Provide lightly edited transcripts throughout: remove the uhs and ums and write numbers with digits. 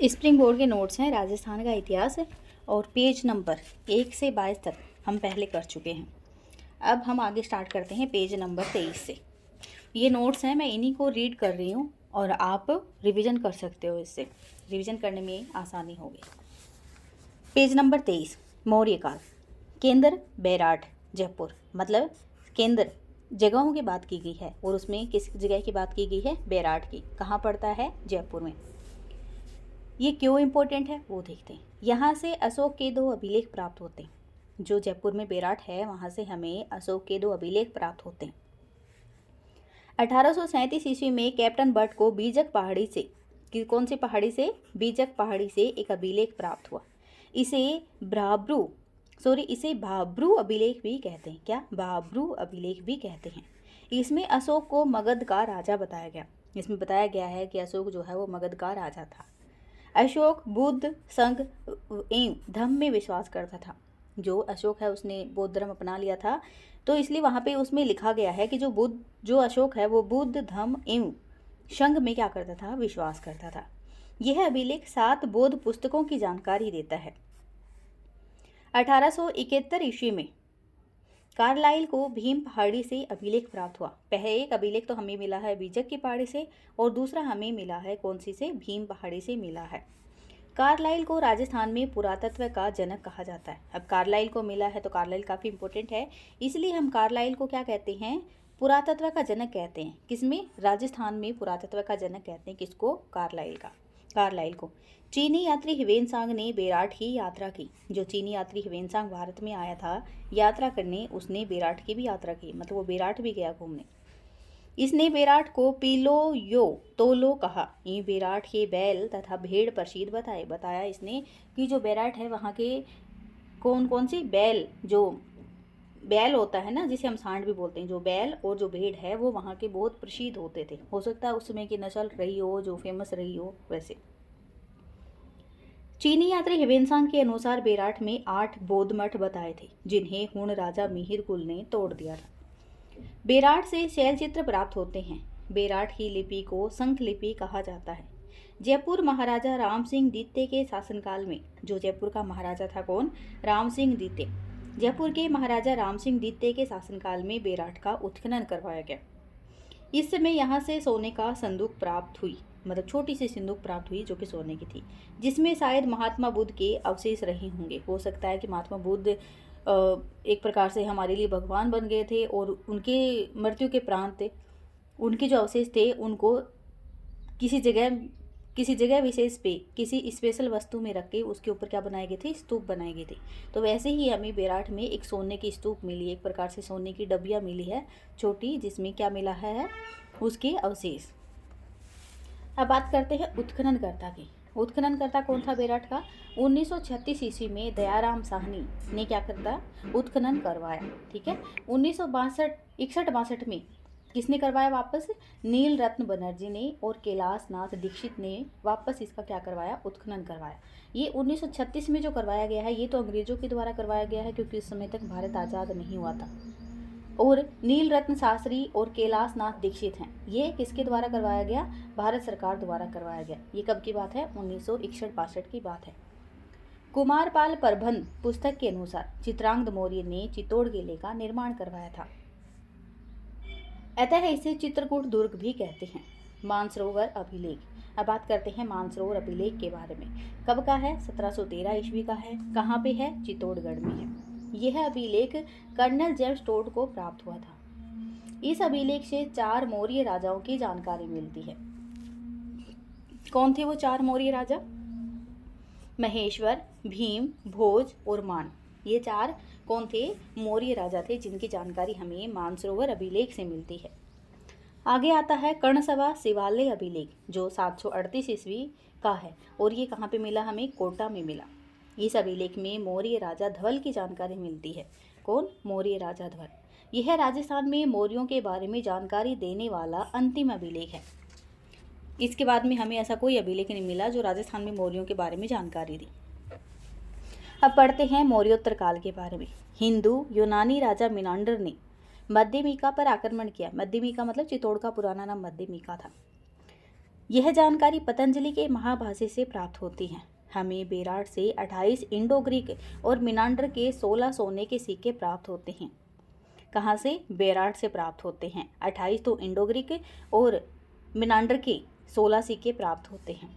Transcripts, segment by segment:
Spring board के notes हैं राजस्थान का इतिहास है और पेज नंबर 1 से 22 तक हम पहले कर चुके हैं। अब हम आगे स्टार्ट करते हैं पेज नंबर 23 से। ये नोट्स हैं, मैं इन्हीं को रीड कर रही हूँ और आप रिवीजन कर सकते हो, इससे रिवीजन करने में आसानी होगी। पेज नंबर 23, मौर्य काल। केंद्र बैराट जयपुर, मतलब केंद्र जगहों की बात की गई है और उसमें किस जगह की बात की गई है? बैराट की। कहाँ पड़ता है? जयपुर में। ये क्यों इम्पोर्टेंट है वो देखते हैं। यहाँ से अशोक के 2 अभिलेख प्राप्त होते हैं। जो जयपुर में बैराट है वहाँ से हमें अशोक के 2 अभिलेख प्राप्त होते हैं। 1837 ईस्वी में कैप्टन बट को बीजक पहाड़ी से, कौन सी पहाड़ी से? बीजक पहाड़ी से एक अभिलेख प्राप्त हुआ। इसे भाब्रू अभिलेख भी कहते हैं। क्या? भाब्रू अभिलेख भी कहते हैं। इसमें अशोक को मगध का राजा बताया गया। इसमें बताया गया है कि अशोक जो है वो मगध का राजा था। अशोक बुद्ध, संघ एवं धम्म में विश्वास करता था। जो अशोक है उसने बौद्ध धर्म अपना लिया था, तो इसलिए वहाँ पे उसमें लिखा गया है कि जो अशोक है वो बुद्ध धम्म एवं संघ में क्या करता था? विश्वास करता था। यह अभिलेख 7 बौद्ध पुस्तकों की जानकारी देता है। 1871 ईस्वी में कार्लाइल को भीम पहाड़ी से अभिलेख प्राप्त हुआ। पहले एक अभिलेख तो हमें मिला है बीजक की पहाड़ी से और दूसरा हमें मिला है कौन सी से? भीम पहाड़ी से मिला है। कार्लाइल को राजस्थान में पुरातत्व का जनक कहा जाता है। अब कार्लाइल को मिला है तो कार्लाइल काफ़ी इंपॉर्टेंट है, इसलिए हम कार्लाइल को क्या कहते हैं? पुरातत्व का जनक कहते हैं। किसमें? राजस्थान में पुरातत्व का जनक कहते हैं। किसको? कार्लाइल को। चीनी यात्री ह्वेनसांग ने बैराट की यात्रा की। जो चीनी यात्री ह्वेनसांग भारत में आया था यात्रा करने, उसने बैराट की भी यात्रा की, मतलब वो बैराट भी गया घूमने। इसने बैराट को पीलो यो तोलो कहा। ये बैराट के बैल तथा भेड़ प्रसिद्ध बताया इसने कि जो बैराट है वहाँ के कौन कौन सी बैल, जो बैल होता है ना जिसे हम सांड भी बोलते हैं, जो बैल और जो भेड़ है वो वहाँ के बहुत प्रसिद्ध होते थे। हो सकता है उस समय की नस्ल रही हो जो फेमस रही हो वैसे। चीनी यात्री ह्वेनसांग के अनुसार बैराट में 8 बौद्ध मठ बताए थे जिन्हें हुण राजा मिहिर कुल ने तोड़ दिया था। बैराट से शैल चित्र प्राप्त होते हैं। बैराट की लिपि को शंख लिपि कहा जाता है। जयपुर महाराजा राम सिंह द्वितीय के शासनकाल में, जो जयपुर का महाराजा था कौन? राम सिंह द्वितीय। जयपुर के महाराजा राम सिंह द्वितीय के शासनकाल में बैराट का उत्खनन करवाया गया। इस समय यहाँ से सोने का संदूक प्राप्त हुई, मतलब छोटी सी संदूक प्राप्त हुई जो कि सोने की थी, जिसमें शायद महात्मा बुद्ध के अवशेष रहे होंगे। हो सकता है कि महात्मा बुद्ध एक प्रकार से हमारे लिए भगवान बन गए थे और उनके मृत्यु के प्रांत थे, उनके जो अवशेष थे उनको किसी जगह विशेष पे किसी स्पेशल वस्तु में रख के उसके ऊपर क्या बनाए गए थे? स्तूप बनाए गए थे। तो वैसे ही हमें बैराट में एक सोने की स्तूप मिली, एक प्रकार से सोने की डबिया मिली है छोटी, जिसमें क्या मिला है? उसके अवशेष। अब बात करते हैं उत्खननकर्ता की। उत्खननकर्ता कौन था बैराट का? 1936 ईस्वी में दयाराम साहनी ने क्या करता? उत्खनन करवाया। ठीक है। 1961-62 में किसने करवाया वापस? नील रत्न बनर्जी ने और कैलाश नाथ दीक्षित ने वापस इसका क्या करवाया? उत्खनन करवाया। ये 1936 में जो करवाया गया है ये तो अंग्रेजों के द्वारा करवाया गया है क्योंकि उस समय तक भारत आज़ाद नहीं हुआ था। और नील रत्न शास्त्री और कैलाश नाथ दीक्षित हैं, ये किसके द्वारा करवाया गया? भारत सरकार द्वारा करवाया गया। ये कब की बात है? 1961-62 की बात है। कुमारपाल प्रबंध पुस्तक के अनुसार चित्रांगद मौर्य ने चित्तौड़ किले का निर्माण करवाया था, अतः इसे चित्रकूट दुर्ग भी कहते हैं। मानसरोवर अभिलेख। अब बात करते हैं मानसरोवर अभिलेख के बारे में। कब का है? 1713 ईस्वी का है। कहाँ पे है? चित्तौड़गढ़ में है। यह अभिलेख कर्नल जेम्स टोड को प्राप्त हुआ था। इस अभिलेख से 4 मौर्य राजाओं की जानकारी मिलती है। कौन थे वो 4 मौर्य राजा? महेश्वर, भीम, भोज और मान। ये 4 कौन थे? मौर्य राजा थे जिनकी जानकारी हमें मानसरोवर अभिलेख से मिलती है। आगे आता है कर्णसभा शिवालय अभिलेख जो 738 ईस्वी का है और ये कहाँ पे मिला? हमें कोटा में मिला। इस अभिलेख में मौर्य राजा धवल की जानकारी मिलती है। कौन? मौर्य राजा धवल। यह राजस्थान में मौर्यों के बारे में जानकारी देने वाला अंतिम अभिलेख है। इसके बाद में हमें ऐसा कोई अभिलेख नहीं मिला जो राजस्थान में मौर्यों के बारे में जानकारी दी। अब पढ़ते हैं मौर्योत्तर काल के बारे में। हिंदू यूनानी राजा मिनांडर ने मध्यमिका पर आक्रमण किया। मध्यमिका मतलब चित्तौड़ का पुराना नाम मध्यमिका था। यह जानकारी पतंजलि के महाभाष्य से प्राप्त होती है। हमें बेराट से 28 इंडो ग्रीक और मिनांडर के 16 सोने के सिक्के प्राप्त होते हैं। कहाँ से? बेराट से प्राप्त होते हैं। 28 तो इंडो ग्रीक और मिनांडर के 16 सिक्के प्राप्त होते हैं।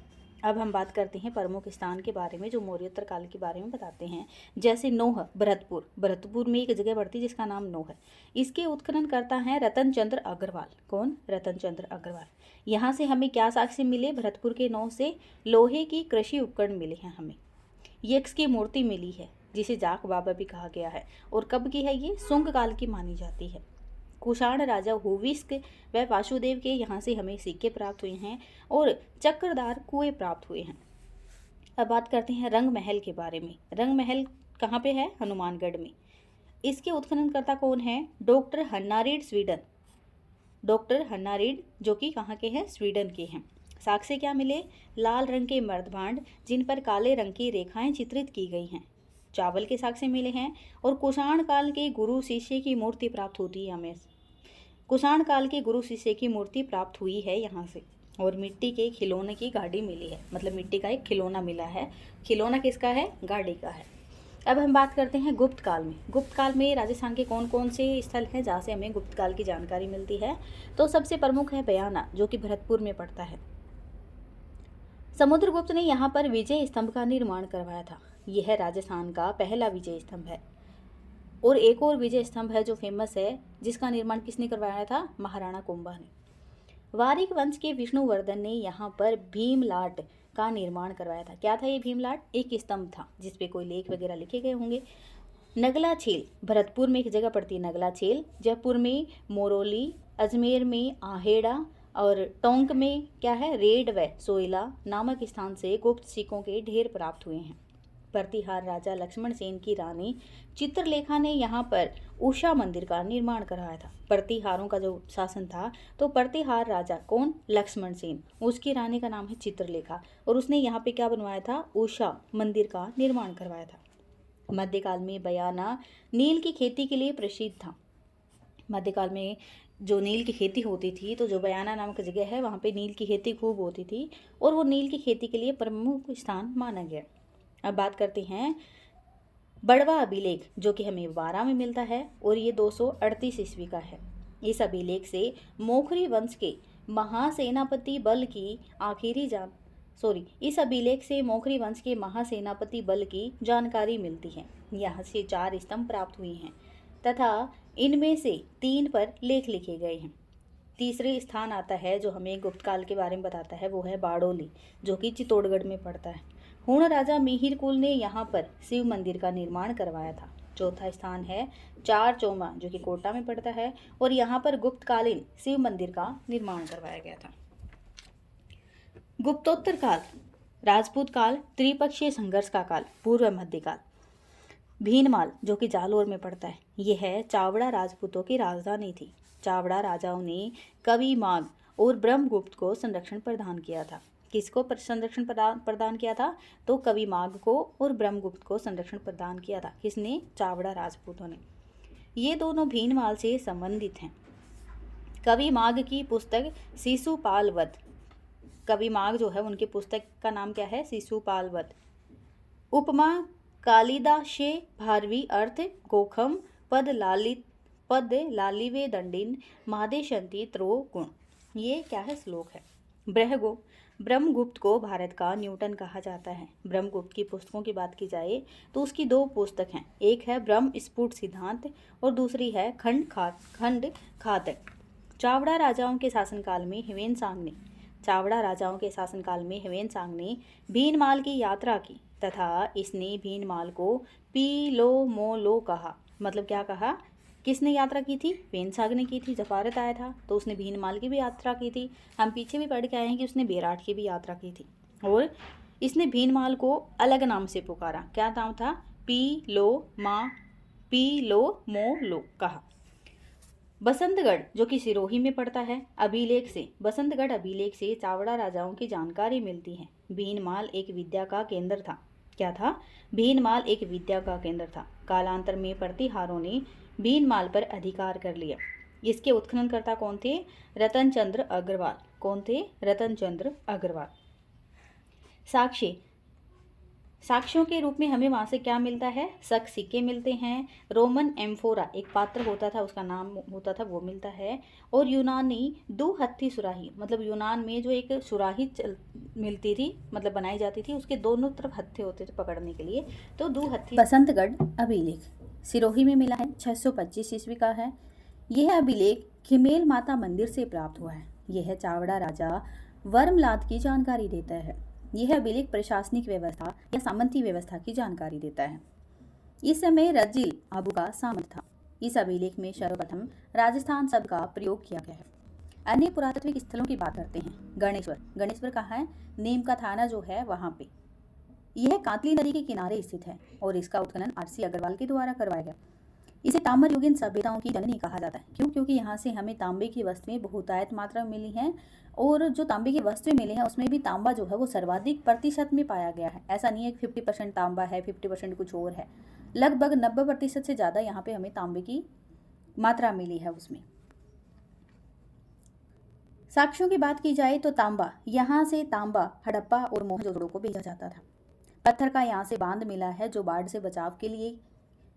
अब हम बात करते हैं प्रमुख स्थान के बारे में जो मौर्योत्तर काल के बारे में बताते हैं। जैसे नोह, भरतपुर। भरतपुर में एक जगह पड़ती है जिसका नाम नोह है। इसके उत्खनन करता है रतन चंद्र अग्रवाल। कौन? रतन चंद्र अग्रवाल। यहाँ से हमें क्या साक्ष्य मिले? भरतपुर के नोह से लोहे की कृषि उपकरण मिले हैं हमें। यक्ष की मूर्ति मिली है जिसे जाक बाबा भी कहा गया है। और कब की है ये? शुंग काल की मानी जाती है। कुषाण राजा हुविस्क व वासुदेव के यहाँ से हमें सिक्के प्राप्त हुए हैं और चक्रदार कुएं प्राप्त हुए हैं। अब बात करते हैं रंग महल के बारे में। रंग महल कहाँ पे है? हनुमानगढ़ में। इसके उत्खननकर्ता कौन है? Doctor Hanna Rydh, Sweden. Doctor Hanna Rydh जो कि कहाँ के हैं? स्वीडन के हैं। साक्ष्य क्या मिले? लाल रंग के मर्दभांड जिन पर काले रंग की रेखाएं चित्रित की गई हैं। चावल के साक्ष्य मिले हैं और कुषाण काल के गुरु शिष्य की मूर्ति प्राप्त होती है हमें। कुषाण काल के गुरु शिष्य की मूर्ति प्राप्त हुई है यहाँ से। और मिट्टी के खिलौने की गाड़ी मिली है, मतलब मिट्टी का एक खिलौना मिला है। खिलौना किसका है? गाड़ी का है। अब हम बात करते हैं गुप्त काल में। गुप्त काल में राजस्थान के कौन कौन से स्थल हैं जहाँ से हमें गुप्त काल की जानकारी मिलती है? तो सबसे प्रमुख है बयाना जो कि भरतपुर में पड़ता है। समुद्रगुप्त ने यहाँ पर विजय स्तंभ का निर्माण करवाया था। यह राजस्थान का पहला विजय स्तंभ है। और एक और विजय स्तंभ है जो फेमस है, जिसका निर्माण किसने करवाया था? महाराणा कुंभा ने। वारिक वंश के विष्णुवर्धन ने यहाँ पर भीमलाट का निर्माण करवाया था। क्या था ये भीमलाट? एक स्तंभ था जिसपे कोई लेख वगैरह लिखे गए होंगे। नगला झील, भरतपुर में एक जगह पड़ती है नगला झील। जयपुर में मोरोली, अजमेर में आहेड़ा और टोंक में क्या है? रेड व सोयला नामक स्थान से गुप्त सिक्कों के ढेर प्राप्त हुए हैं। प्रतिहार राजा लक्ष्मण सेन की रानी चित्रलेखा ने यहाँ पर उषा मंदिर का निर्माण करवाया था। प्रतिहारों का जो शासन था तो प्रतिहार राजा कौन? लक्ष्मण सेन। उसकी रानी का नाम है चित्रलेखा और उसने यहाँ पे क्या बनवाया था? उषा मंदिर का निर्माण करवाया था। मध्यकाल में बयाना नील की खेती के लिए प्रसिद्ध था। मध्यकाल में जो नील की खेती होती थी तो जो बयाना नामक जगह है वहाँ पे नील की खेती खूब होती थी और वो नील की खेती के लिए प्रमुख स्थान माना गया। अब बात करते हैं बड़वा अभिलेख जो कि हमें 12 में मिलता है और ये 238 ईस्वी का है। इस अभिलेख से मोखरी वंश के महासेनापति बल की इस अभिलेख से मोखरी वंश के महासेनापति बल की जानकारी मिलती है। यहाँ से 4 स्तंभ प्राप्त हुए हैं तथा इनमें से 3 पर लेख लिखे गए हैं। तीसरे स्थान आता है जो हमें गुप्त काल के बारे में बताता है, वो है बाड़ोली जो कि चित्तौड़गढ़ में पड़ता है। हुण राजा मिहिर कुल ने यहाँ पर शिव मंदिर का निर्माण करवाया था। चौथा स्थान है चार चौमा जो कि कोटा में पड़ता है और यहाँ पर गुप्तकालीन शिव मंदिर का निर्माण करवाया गया था। गुप्तोत्तर काल, राजपूत काल, त्रिपक्षीय संघर्ष का काल, पूर्व मध्यकाल। भीनमाल जो कि जालोर में पड़ता है, यह है चावड़ा राजपूतों की राजधानी थी। चावड़ा राजाओं ने कवि माघ और ब्रह्मगुप्त को संरक्षण प्रदान किया था। किसको संरक्षण प्रदान किया था? तो कवि माघ को और ब्रह्मगुप्त को संरक्षण प्रदान किया था। किसने? चावड़ा राजपूतों ने। ये दोनों भीनमाल से संबंधित हैं। कवि माघ की पुस्तक शिशुपाल वध, कवि माघ जो है उनकी पुस्तक का नाम क्या है? शिशुपाल वध। उपमा कालिदासे भारवी अर्थ गोखम पद लालिवे दंडिन महादेशंती त्रो गुण। ये क्या है? श्लोक है। ब्रह्मगुप्त को भारत का न्यूटन कहा जाता है। ब्रह्मगुप्त की पुस्तकों की बात की जाए तो उसकी 2 पुस्तक हैं, एक है ब्रह्म स्फुट सिद्धांत और दूसरी है खंड खात। चावड़ा राजाओं के शासनकाल में ह्वेन सांग ने भीनमाल की यात्रा की तथा इसने भीनमाल को पीलोमोलो कहा। मतलब क्या कहा? किसने यात्रा की थी? ह्वेन ने की थी। जब भारत आया था तो उसने भीनमाल की भी यात्रा की थी। हम पीछे भी पढ़ के आए हैं कि उसने बेराट की भी यात्रा की थी और इसने भीनमाल को अलग नाम से पुकारा। क्या नाम था? पीलोमोलो कहा। बसंतगढ़ जो कि सिरोही में पड़ता है, बसंतगढ़ अभिलेख से चावड़ा राजाओं की जानकारी मिलती है। भीनमाल एक विद्या का केंद्र था। क्या था? भीनमाल एक विद्या का केंद्र था। कालांतर में प्रतिहारों ने भीनमाल पर अधिकार कर लिया। इसके उत्खननकर्ता कौन थे? रतन चंद्र अग्रवाल। कौन थे? रतन चंद्र अग्रवाल। साक्ष्य, साक्ष्यों के रूप में हमें वहाँ से क्या मिलता है? शक सिक्के मिलते हैं। रोमन एम्फोरा एक पात्र होता था, उसका नाम होता था, वो मिलता है। और यूनानी दो हत्थी सुराही, मतलब यूनान में जो एक सुराही मिलती थी, मतलब बनाई जाती थी, उसके दोनों तरफ हत्थे होते थे पकड़ने के लिए, तो दो हत्थी। बसंतगढ़ अभिलेख सिरोही में मिला है, 625 ईस्वी का है। यह अभिलेख खिमेल माता मंदिर से प्राप्त हुआ है। यह चावड़ा राजा वर्मलाद की जानकारी देता है। यह अभिलेख प्रशासनिक व्यवस्था या सामंती व्यवस्था की जानकारी देता है। इस समय रजिल आबू का सामंत था। इस अभिलेख में सर्वप्रथम राजस्थान शब्द का प्रयोग किया गया है। अन्य पुरातात्विक स्थलों की बात करते हैं। गणेश्वर, गणेश्वर कहाँ है? नीम का थाना जो है वहाँ पे। यह कांतली नदी के किनारे स्थित है और इसका उत्खनन आर.सी. अग्रवाल के द्वारा करवाया गया। इसे ताम्र युगीन सभ्यताओं की जननी कहा जाता है। क्यों? क्योंकि यहाँ से हमें तांबे की वस्तुएं बहुतायत मात्रा में मिली हैं, और जो तांबे की वस्तुएं मिली हैं उसमें भी तांबा जो है वो सर्वाधिक प्रतिशत में पाया गया है। ऐसा नहीं है कि 50% तांबा है, 50% कुछ और है। लगभग 90% से ज़्यादा यहाँ पे हमें तांबे की मात्रा मिली है उसमें। साक्ष्यों की बात की जाए तो तांबा, यहाँ से तांबा हड़प्पा और मोहनजोदड़ो को भेजा जाता था। पत्थर का यहाँ से बांध मिला है जो बाढ़ से बचाव के लिए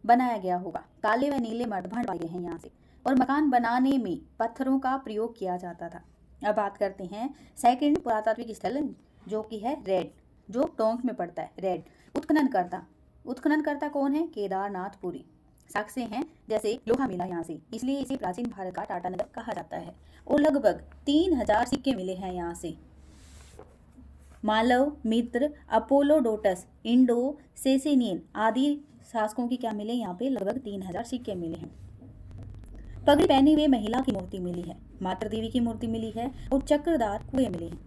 बनाया गया होगा। काले व नीले मर्दभांड पाए गए हैं यहाँ से, और मकान बनाने में पत्थरों का प्रयोग किया जाता था। अब बात करते हैं सेकंड पुरातात्विक स्थल जो कि है रेड, जो टोंक में पड़ता है। रेड उत्खननकर्ता, उत्खननकर्ता कौन है? केदारनाथपुरी। साक्ष्य हैं जैसे लोहा मिला यहाँ से, इसलिए इसे प्राचीन भारत का टाटा नगर कहा जाता है। और लगभग 3000 सिक्के मिले हैं यहाँ से। मालव, मित्र, अपोलोडोटस, इंडो सेसेनियन आदि शासकों की क्या मिले? यहाँ पे लगभग 3000 सिक्के मिले हैं। पगड़ी पहनी हुई महिला की मूर्ति मिली है, मातृ देवी की मूर्ति मिली है, और चक्रदार कुएं मिले हैं।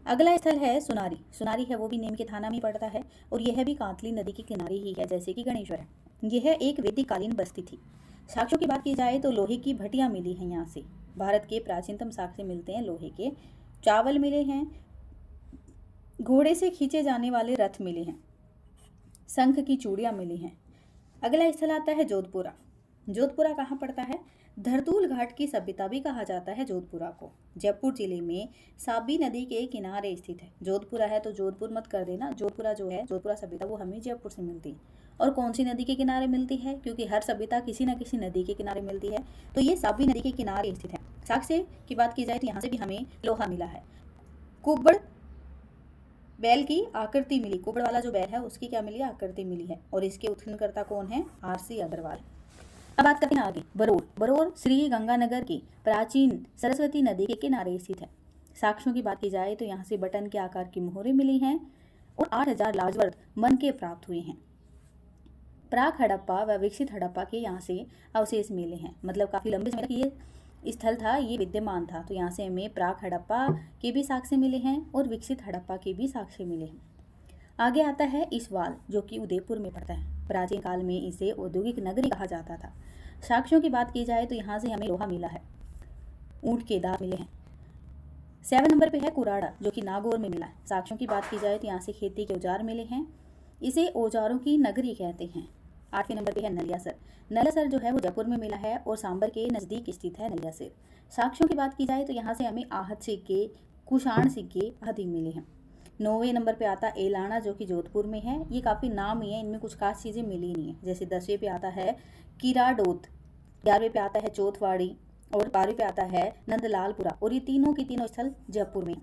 अगला स्थल है सुनारी। सुनारी है वो भी नीम के थाना में पड़ता है, और यह भी कांतली नदी के किनारे ही है जैसे कि गणेश्वर है। यह एक वैदिक कालीन बस्ती थी। साक्ष्यों की बात की जाए तो लोहे की भटियां मिली हैं यहाँ से। भारत के प्राचीनतम साक्ष्य मिलते हैं लोहे के। चावल मिले हैं, घोड़े से खींचे जाने वाले रथ मिले हैं, शंख की चूड़ियाँ मिली हैं। अगला स्थल आता है जोधपुरा। जोधपुरा कहाँ पड़ता है? धरतूल घाट की सभ्यता भी कहा जाता है जोधपुरा को। जयपुर जिले में साबी नदी के किनारे स्थित है। जोधपुरा है तो जोधपुर मत कर देना। जोधपुरा जो है, जोधपुरा सभ्यता वो हमें जयपुर से मिलती है। और कौन सी नदी के किनारे मिलती है? क्योंकि हर सभ्यता किसी न किसी नदी के किनारे मिलती है, तो ये साबी नदी के किनारे स्थित है। साक्ष्य की बात की जाए तो यहाँ से भी हमें लोहा मिला है। कुब्बड़ बैल की आकृति मिली, कुबड़ वाला जो बैल है उसकी क्या मिली? आकृति मिली है, और इसके उत्खननकर्ता कौन है? आर.सी. अग्रवाल। अब बात करते हैं आगे बरोर। बरोर श्री गंगानगर की प्राचीन सरस्वती नदी के किनारे स्थित है। साक्ष्यों की बात की जाए तो यहाँ से बटन के आकार की मोहरें मिली हैं, और 8000 लाजवर्द मन के प्राप्त हुए हैं। प्राक हड़प्पा व विकसित हड़प्पा के यहाँ से अवशेष मिले हैं, मतलब काफी लंबे समय तक ये स्थल था, ये विद्यमान था। तो यहाँ से हमें प्राक हड़प्पा के भी साक्ष्य मिले हैं और विकसित हड़प्पा के भी साक्ष्य मिले हैं। आगे आता है इसवाल जो कि उदयपुर में पड़ता है। प्राचीन काल में इसे औद्योगिक नगरी कहा जाता था। साक्ष्यों की बात की जाए तो यहाँ से हमें लोहा मिला है, ऊंट के दांत मिले हैं। 7 नंबर पे है कुराड़ा जो कि नागौर में मिला है। साक्ष्यों की बात की जाए तो यहाँ से खेती के औजार मिले हैं, इसे औजारों की नगरी कहते हैं। 8वें नंबर पे है नलियासर। नलियासर जो है वो जयपुर में मिला है और सांबर के नज़दीक स्थित है नलियासर। साक्ष्यों की बात की जाए तो यहाँ से हमें आहत सिक्के, कुषाण सिक्के आदि मिले हैं। 9वें नंबर पे आता एलाना जो कि जोधपुर में है। ये काफ़ी नाम ही है, इनमें कुछ खास चीज़ें मिली नहीं है। जैसे 10वें पे आता है किराडोत, 11वें पे आता है चौथवाड़ी, और 12वें पे आता है नंदलालपुरा, और ये तीनों के तीनों स्थल जयपुर में।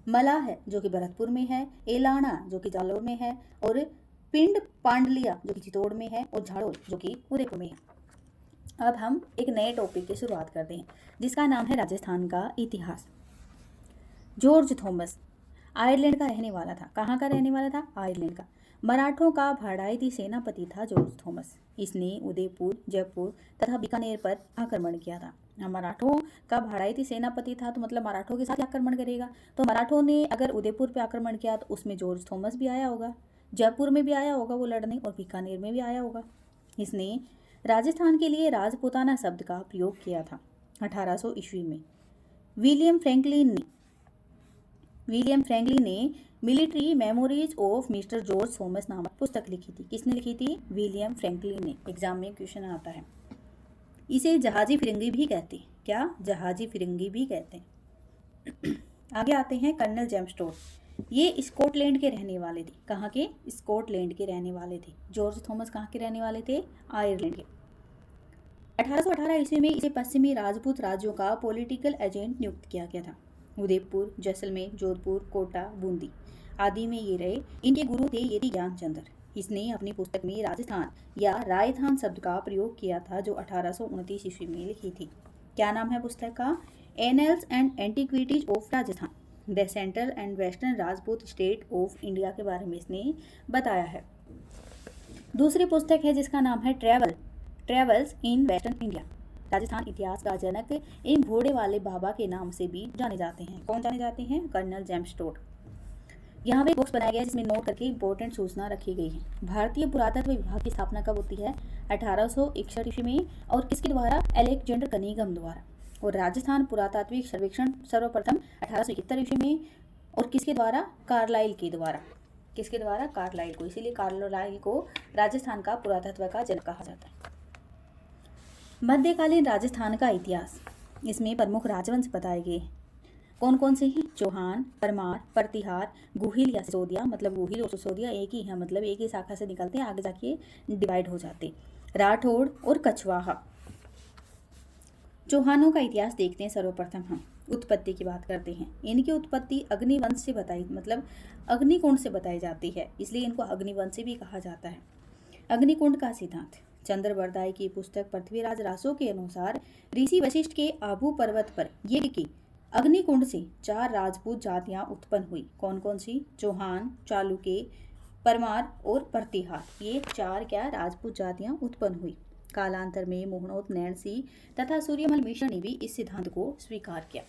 मला है जो कि भरतपुर में है, एलाना जो कि जालौर में है, और पिंड पांडलिया जो कि चित्तौड़ में है, और झाड़ोल जो कि उदयपुर में है। अब हम एक नए टॉपिक की शुरुआत करते हैं जिसका नाम है राजस्थान का इतिहास। जॉर्ज थॉमस आयरलैंड का रहने वाला था। कहाँ का रहने वाला था? आयरलैंड का। मराठों का भाड़ाइती सेनापति था जॉर्ज थॉमस। इसने उदयपुर, जयपुर तथा बीकानेर पर आक्रमण किया था। मराठों का भाड़ाइती सेनापति था तो मतलब मराठों के साथ आक्रमण करेगा। तो मराठों ने अगर उदयपुर पे आक्रमण किया तो उसमें जॉर्ज थॉमस भी आया होगा, जयपुर में भी आया होगा वो लड़ने, और बीकानेर में भी आया होगा। इसने राजस्थान के लिए राजपूताना शब्द का प्रयोग किया था 1800 ईस्वी में। विलियम फ्रैंकलिन ने military memories of mister George Thomas नामक पुस्तक लिखी थी। किसने लिखी थी? विलियम फ्रैंकलिन ने। एग्जाम में क्वेश्चन आता है। इसे जहाजी फिरंगी भी कहते हैं। क्या? जहाजी फिरंगी भी कहते हैं। आगे आते हैं कर्नल जेम्स टोड। ये स्कॉटलैंड के रहने वाले थे। कहाँ के? स्कॉटलैंड के रहने वाले थे। जॉर्ज थॉमस कहाँ के रहने वाले थे? आयरलैंड के। 1818 ईस्वी में इसे पश्चिमी राजपूत राज्यों का पॉलिटिकल एजेंट नियुक्त किया गया था। उदयपुर, जैसलमेर, जोधपुर, कोटा, बूंदी आदि में ये रहे। इनके गुरु थे यति ज्ञानचंद्र। इसने अपनी पुस्तक में राजस्थान या रायथान शब्द का प्रयोग किया था, जो 1829 ईस्वी में लिखी थी। क्या नाम है पुस्तक का? Annuls and antiquities of Rajasthan, the central and western Rajput state of India के बारे में इसने बताया है। दूसरी पुस्तक है जिसका नाम है travels in western India. Rajasthan इतिहास का जनक इन घोड़े वाले बाबा के नाम से भी जाने जाते हैं। कौन जाने जाते हैं? Colonel James Tod. यहाँ पे बॉक्स बनाया गया है जिसमें नोट करके इंपॉर्टेंट सूचना रखी गई है। भारतीय पुरातत्व विभाग की स्थापना कब होती है? 1861 ईस्वी में। और किसके द्वारा? अलेक्जेंडर कनिंघम द्वारा। और राजस्थान पुरातात्विक सर्वेक्षण सर्वप्रथम 1871 ईस्वी में। और किसके द्वारा? कार्लाइल के द्वारा। किसके द्वारा? कार्लाइल को। इसीलिए कार्लाइल को राजस्थान का पुरातत्व का जनक कहा जाता है। मध्यकालीन राजस्थान का इतिहास, इसमें प्रमुख राजवंश बताए गए हैं। कौन कौन से हैं? चौहान, परमार, प्रतिहार, गुहिल या सिसोदिया, मतलब गुहिल और सिसोदिया एक ही है, मतलब एक ही शाखा से निकलते हैं, आगे जाके डिवाइड हो जाते, राठौड़ और कछवाहा। चौहानों का इतिहास देखते हैं। सर्वप्रथम हम उत्पत्ति की बात करते हैं। इनकी उत्पत्ति अग्निवंश से बताई, मतलब अग्निकुंड से बताई जाती है, इसलिए इनको अग्निवंशी भी कहा जाता है। अग्निकुंड का सिद्धांत, चंद्रबरदाई की पुस्तक पृथ्वीराज रासो के अनुसार ऋषि वशिष्ठ के आबू पर्वत पर यज्ञ की अग्निकुंड से 4 राजपूत जातियां उत्पन्न हुई। कौन कौन सी? चौहान, चालुके, परमार और प्रतिहार। ये 4 क्या? राजपूत जातियां उत्पन्न हुई। कालांतर में मोहनोत, नैणसी तथा सूर्यमल मिश्र ने भी इस सिद्धांत को स्वीकार किया।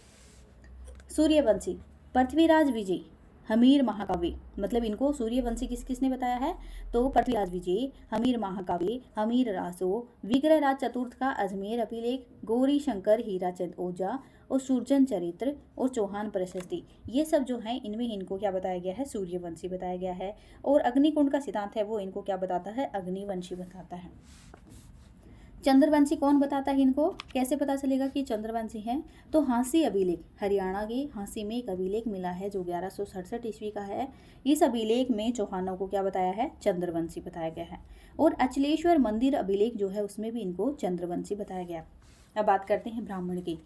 सूर्यवंशी, पृथ्वीराज विजय, हमीर महाकाव्य, मतलब इनको सूर्यवंशी किसने बताया है? तो पृथ्वीराज विजय, हमीर महाकाव्य, हमीर रासो, विग्रह राज चतुर्थ का अजमेर अभिलेख, गौरी शंकर हीराचंद ओझा और सूर्जन चरित्र और चौहान प्रशस्ति, ये सब जो हैं इनमें इनको क्या बताया गया है? सूर्यवंशी बताया गया है। और अग्निकुंड का सिद्धांत है वो इनको क्या बताता है? अग्निवंशी बताता है। चंद्रवंशी कौन बताता है इनको? कैसे पता चलेगा कि चंद्रवंशी हैं? तो हाँसी अभिलेख, हरियाणा के हाँसी में एक अभिलेख मिला है जो 1167 ईस्वी का है। इस अभिलेख में चौहानों को क्या बताया है? चंद्रवंशी बताया गया है। और अचलेश्वर मंदिर अभिलेख जो है उसमें भी इनको चंद्रवंशी बताया गया। अब बात करते हैं ब्राह्मण की।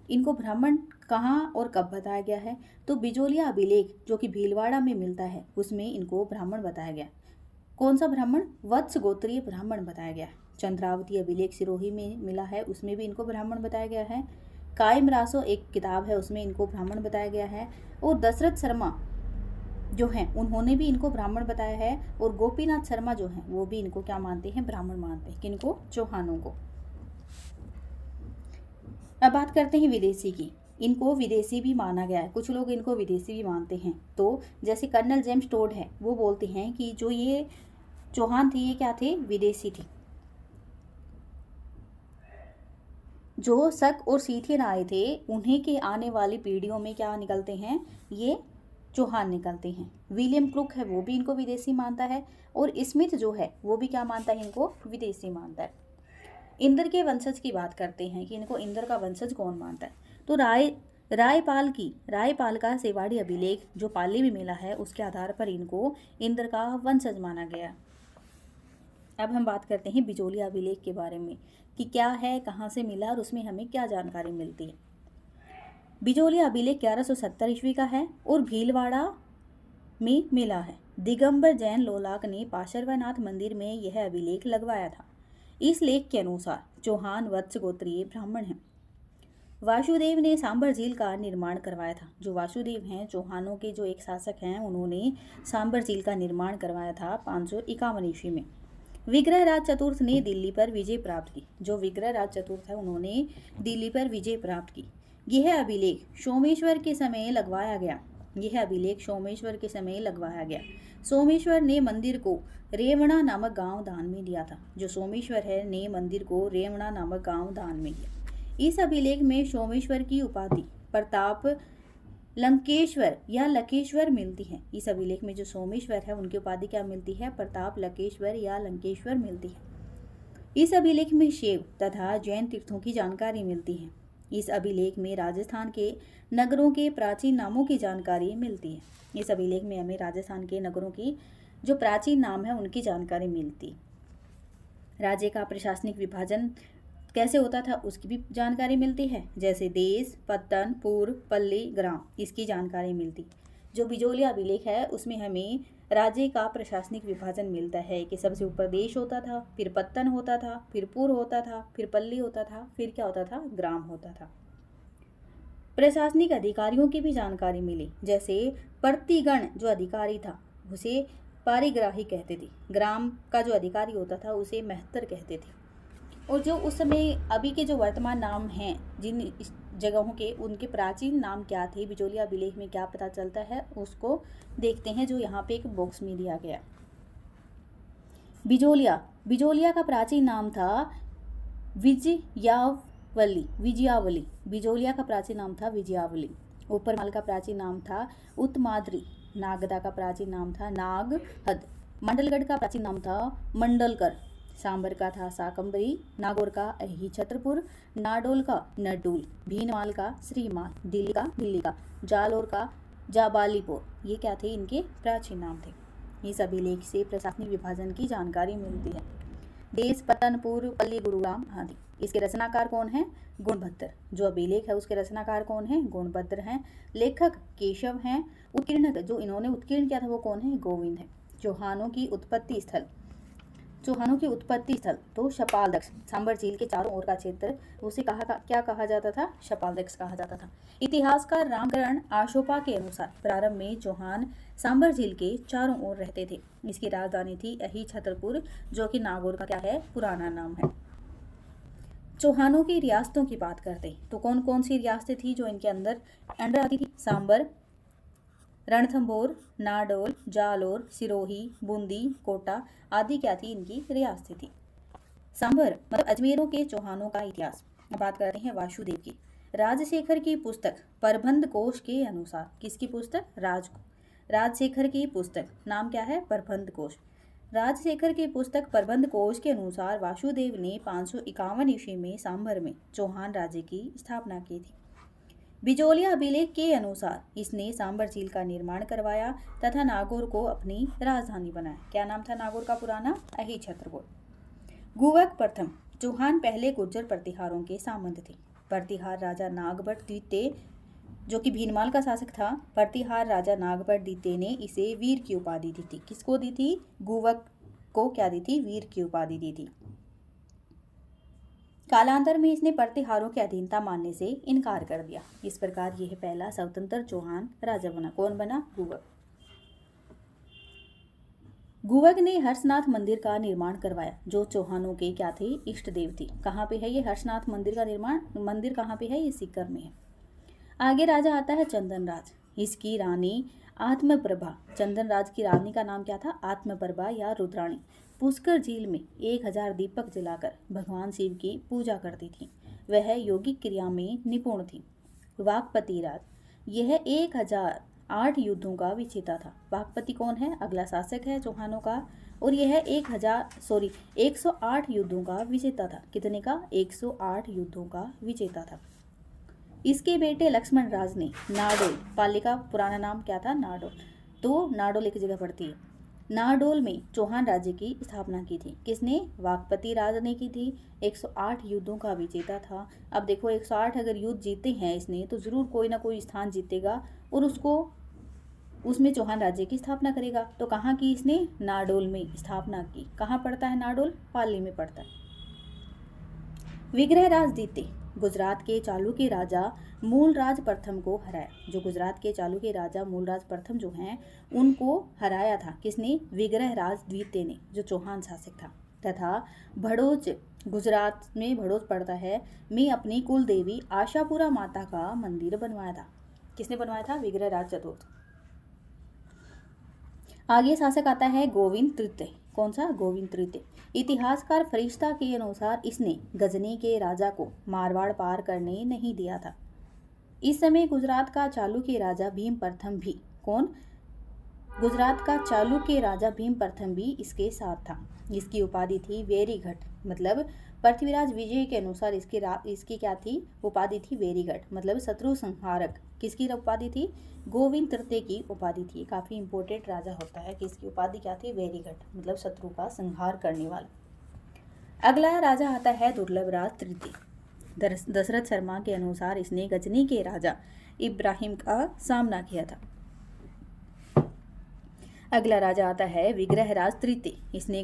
इनको ब्राह्मण कहाँ और कब बताया गया है? तो बिजोलिया अभिलेख जो कि भीलवाड़ा में मिलता है उसमें इनको ब्राह्मण बताया गया। कौन सा ब्राह्मण? वत्स गोत्रीय ब्राह्मण बताया गया। चंद्रावती अभिलेख सिरोही में मिला है, उसमें भी इनको ब्राह्मण बताया गया है। कायम रासो एक किताब है, उसमें इनको ब्राह्मण बताया गया है। और दशरथ शर्मा जो हैं उन्होंने भी इनको ब्राह्मण बताया है। और गोपीनाथ शर्मा जो हैं वो भी इनको क्या मानते हैं? ब्राह्मण मानते हैं। किनको? चौहानों को। अब बात करते हैं विदेशी की। इनको विदेशी भी माना गया है, कुछ लोग इनको विदेशी भी मानते हैं। तो जैसे कर्नल जेम्स टोड है वो बोलते हैं कि जो ये चौहान थे ये क्या थे? विदेशी थे। जो शक और सीथियन आए थे उन्हीं के आने वाली पीढ़ियों में क्या निकलते हैं? ये चौहान निकलते हैं। विलियम क्रुक है वो भी इनको विदेशी मानता है। और स्मिथ जो है वो भी क्या मानता है? इनको विदेशी मानता है। इंद्र के वंशज की बात करते हैं कि इनको इंद्र का वंशज कौन मानता है? तो रायपाल का सेवाड़ी अभिलेख जो पाली में मिला है उसके आधार पर इनको इंद्र का वंशज माना गया। अब हम बात करते हैं बिजोलिया अभिलेख के बारे में कि क्या है, कहाँ से मिला और उसमें हमें क्या जानकारी मिलती है। बिजोलिया अभिलेख 1170 ईस्वी का है और भीलवाड़ा में मिला है। दिगंबर जैन लोलाक ने पार्श्वनाथ मंदिर में यह अभिलेख लगवाया था। इस लेख के अनुसार चौहान वत्स गोत्रीय ब्राह्मण हैं। वासुदेव ने सांबर झील का निर्माण करवाया था। जो वासुदेव हैं चौहानों के जो एक शासक हैं उन्होंने सांबर झील का निर्माण करवाया था 551 ईस्वी में। विग्रह राज चतुर्थ ने दिल्ली पर विजय प्राप्त की। जो विग्रह राज चतुर्थ है उन्होंने दिल्ली पर विजय प्राप्त की। यह अभिलेख सोमेश्वर के समय लगवाया गया। सोमेश्वर ने मंदिर को रेवणा नामक गांव दान में दिया था। जो सोमेश्वर है ने मंदिर को रेवणा नामक गांव दान में दिया। इस अभिलेख में सोमेश्वर की उपाधि प्रताप लंकेश्वर या लकेश्वर मिलती है। इस अभिलेख में जो सोमेश्वर है उनकी उपाधि क्या मिलती है? प्रताप लकेश्वर या लंकेश्वर मिलती है। इस अभिलेख में शैव तथा जैन तीर्थों की जानकारी मिलती है। इस अभिलेख में राजस्थान के नगरों के प्राचीन नामों की जानकारी मिलती है। इस अभिलेख में हमें राजस्थान के नगरों की जो प्राचीन नाम है उनकी जानकारी मिलती। राज्य का प्रशासनिक विभाजन कैसे होता था उसकी भी जानकारी मिलती है, जैसे देश, पत्तन, पूर्व, पल्ली, ग्राम, इसकी जानकारी मिलती। जो बिजोलिया अभिलेख है उसमें हमें राज्य का प्रशासनिक विभाजन मिलता है कि सबसे ऊपर देश होता था, फिर पत्तन होता था, फिर पूर्व होता था, फिर पल्ली होता था, फिर क्या होता था, ग्राम होता था। प्रशासनिक अधिकारियों की भी जानकारी मिली, जैसे प्रतिगण जो अधिकारी था उसे पारिग्राही कहते थे, ग्राम का जो अधिकारी होता था उसे महत्तर कहते थे। और जो उस समय अभी के जो वर्तमान नाम हैं जिन जगहों के, उनके प्राचीन नाम क्या थे, बिजोलिया अभिलेख में क्या पता चलता है उसको देखते हैं, जो यहाँ पे एक बॉक्स में दिया गया। बिजोलिया का प्राचीन नाम था विजयावली। बिजोलिया का प्राचीन नाम था विजयावली। ऊपरमाल का प्राचीन नाम था उत्माद्री। नागदा का प्राचीन नाम था नागहद। मंडलगढ़ का प्राचीन नाम था मंडलकर। सांबर का था साकंबरी। नागौर का अही छत्रपुर। नाडोल का नडूल। भीनमाल का श्रीमाल। दिल्ली का जालोर का जाबालीपुर। ये क्या थे, इनके प्राचीन नाम थे। इस अभिलेख से प्रशासनिक विभाजन की जानकारी मिलती है। देश, पतन, पूर्व, पल्ली, गुरुग्राम आदि। इसके रचनाकार कौन है, गुणभद्र। जो अभिलेख है उसके रचनाकार कौन है, गुणभद्र हैं। लेखक केशव हैं। उत्कीर्णक जो इन्होंने उत्कीर्ण किया था वो कौन है, गोविंद है। चौहानों की उत्पत्ति स्थल तो शपालदक्ष। सांबर झील के चारों ओर का क्षेत्र उसे क्या कहा जाता था, शपालदक्ष कहा जाता था। इतिहासकार रामकरण आशोपा के अनुसार प्रारंभ में चौहान सांबर झील के चारों ओर रहते थे। इसकी राजधानी थी अही छतरपुर, जो कि नागौर का क्या है, पुराना नाम है। चौहानों की रियासतों की बात करते तो कौन कौन सी रियासतें थी जो इनके अंडर आती थी, सांबर, रणथंभौर, नाडोल, जालोर, सिरोही, बूंदी, कोटा आदि क्या थी, इनकी रियासतें थी। सांबर मतलब अजमेरों के चौहानों का इतिहास। अब बात करते हैं वासुदेव की। राजशेखर की पुस्तक प्रबंध कोश के अनुसार, किसकी पुस्तक, राजशेखर की पुस्तक नाम क्या है, प्रबंध कोश। राजशेखर की पुस्तक प्रबंध कोश के अनुसार वासुदेव ने 551 ईस्वी में सांबर में चौहान राज्य की स्थापना की थी। बिजोलिया अभिलेख के अनुसार इसने सांबर झील का निर्माण करवाया तथा नागौर को अपनी राजधानी बनाया। क्या नाम था नागौर का पुराना, अही छत्रपुर। गुवक प्रथम। चौहान पहले गुर्जर प्रतिहारों के सामंत थे। प्रतिहार राजा नागभट्ट द्वितीय जो कि भीनमाल का शासक था, प्रतिहार राजा नागभट्ट द्वितीय ने इसे वीर की उपाधि दी थी। किसको दी थी, गुवक को क्या दी थी, वीर की उपाधि दी थी। कालांतर में इसने प्रतिहारों की अधीनता मानने से इनकार कर दिया। इस प्रकार यह पहला स्वतंत्र चौहान राजा बना। कौन बना, गुवक। गुवक ने हर्षनाथ मंदिर का निर्माण करवाया, जो चौहानों के क्या थे, इष्ट देव थी। कहाँ पे है ये हर्षनाथ मंदिर का निर्माण, मंदिर कहाँ पे है, ये सीकर में है। आगे राजा आता है चंदनराज। इसकी रानी आत्मप्रभा। चंदनराज की रानी का नाम क्या था, आत्मप्रभा या रुद्राणी। पुष्कर झील में 1000 दीपक जलाकर भगवान शिव की पूजा करती थी। वह यौगिक क्रिया में निपुण थी। वाकपति राज। यह 1008 युद्धों का विजेता था। वाकपति कौन है, अगला शासक है चौहानों का, और यह 108 युद्धों का विजेता था। कितने का, 108 युद्धों का विजेता था। इसके बेटे लक्ष्मण राज ने नाडोल, पाली का पुराना नाम क्या था, नाडोल, तो नाडोल एक जगह पड़ती है, नाडोल में चौहान राज्य की स्थापना की थी। किसने, वाकपति राज ने की थी। 108 युद्धों का विजेता था। अब देखो 108 अगर युद्ध जीते हैं इसने, तो जरूर कोई ना कोई स्थान जीतेगा और उसमें चौहान राज्य की स्थापना करेगा। तो कहाँ की इसने, नाडोल में स्थापना की। कहाँ पड़ता है नाडोल, पाली में पड़ता है। विग्रह राज द्वितीय। गुजरात के चालुक्य राजा मूलराज प्रथम को हराया। जो गुजरात के चालुक्य राजा मूलराज प्रथम जो हैं उनको हराया था। किसने, विग्रह राज द्वितीय ने, जो चौहान शासक था। तथा भड़ोच, गुजरात में भड़ोच पड़ता है, में अपनी कुल देवी आशापुरा माता का मंदिर बनवाया था। किसने बनवाया था, विग्रह राज चतुर्थ। आगे शासक आता है गोविंद तृतीय। कौन सा, गोविंद तृतीय। इतिहासकार फरिश्ता के अनुसार इसने गजनी के राजा को मारवाड़ पार करने नहीं दिया था। इस समय गुजरात का चालुक्य राजा भीम प्रथम भी, कौन, गुजरात का चालुक्य राजा भीम प्रथम भी इसके साथ था। इसकी उपाधि थी वेरीघट, मतलब पृथ्वीराज विजय के अनुसार इसकी क्या थी उपाधि थी वेरीगढ़, मतलब शत्रु संहारक। किसकी उपाधि थी? गोविंद तृतीय की उपाधि थी। काफ़ी इंपॉर्टेंट राजा होता है कि इसकी उपाधि क्या थी? वेरीगढ़, मतलब शत्रु का संहार करने वाला। अगला राजा आता है दुर्लभराज तृतीय। दशरथ शर्मा के अनुसार इसने गजनी के राजा इब्राहिम का सामना किया था। अगला राजा आता है विग्रहराज तृतीय। इसने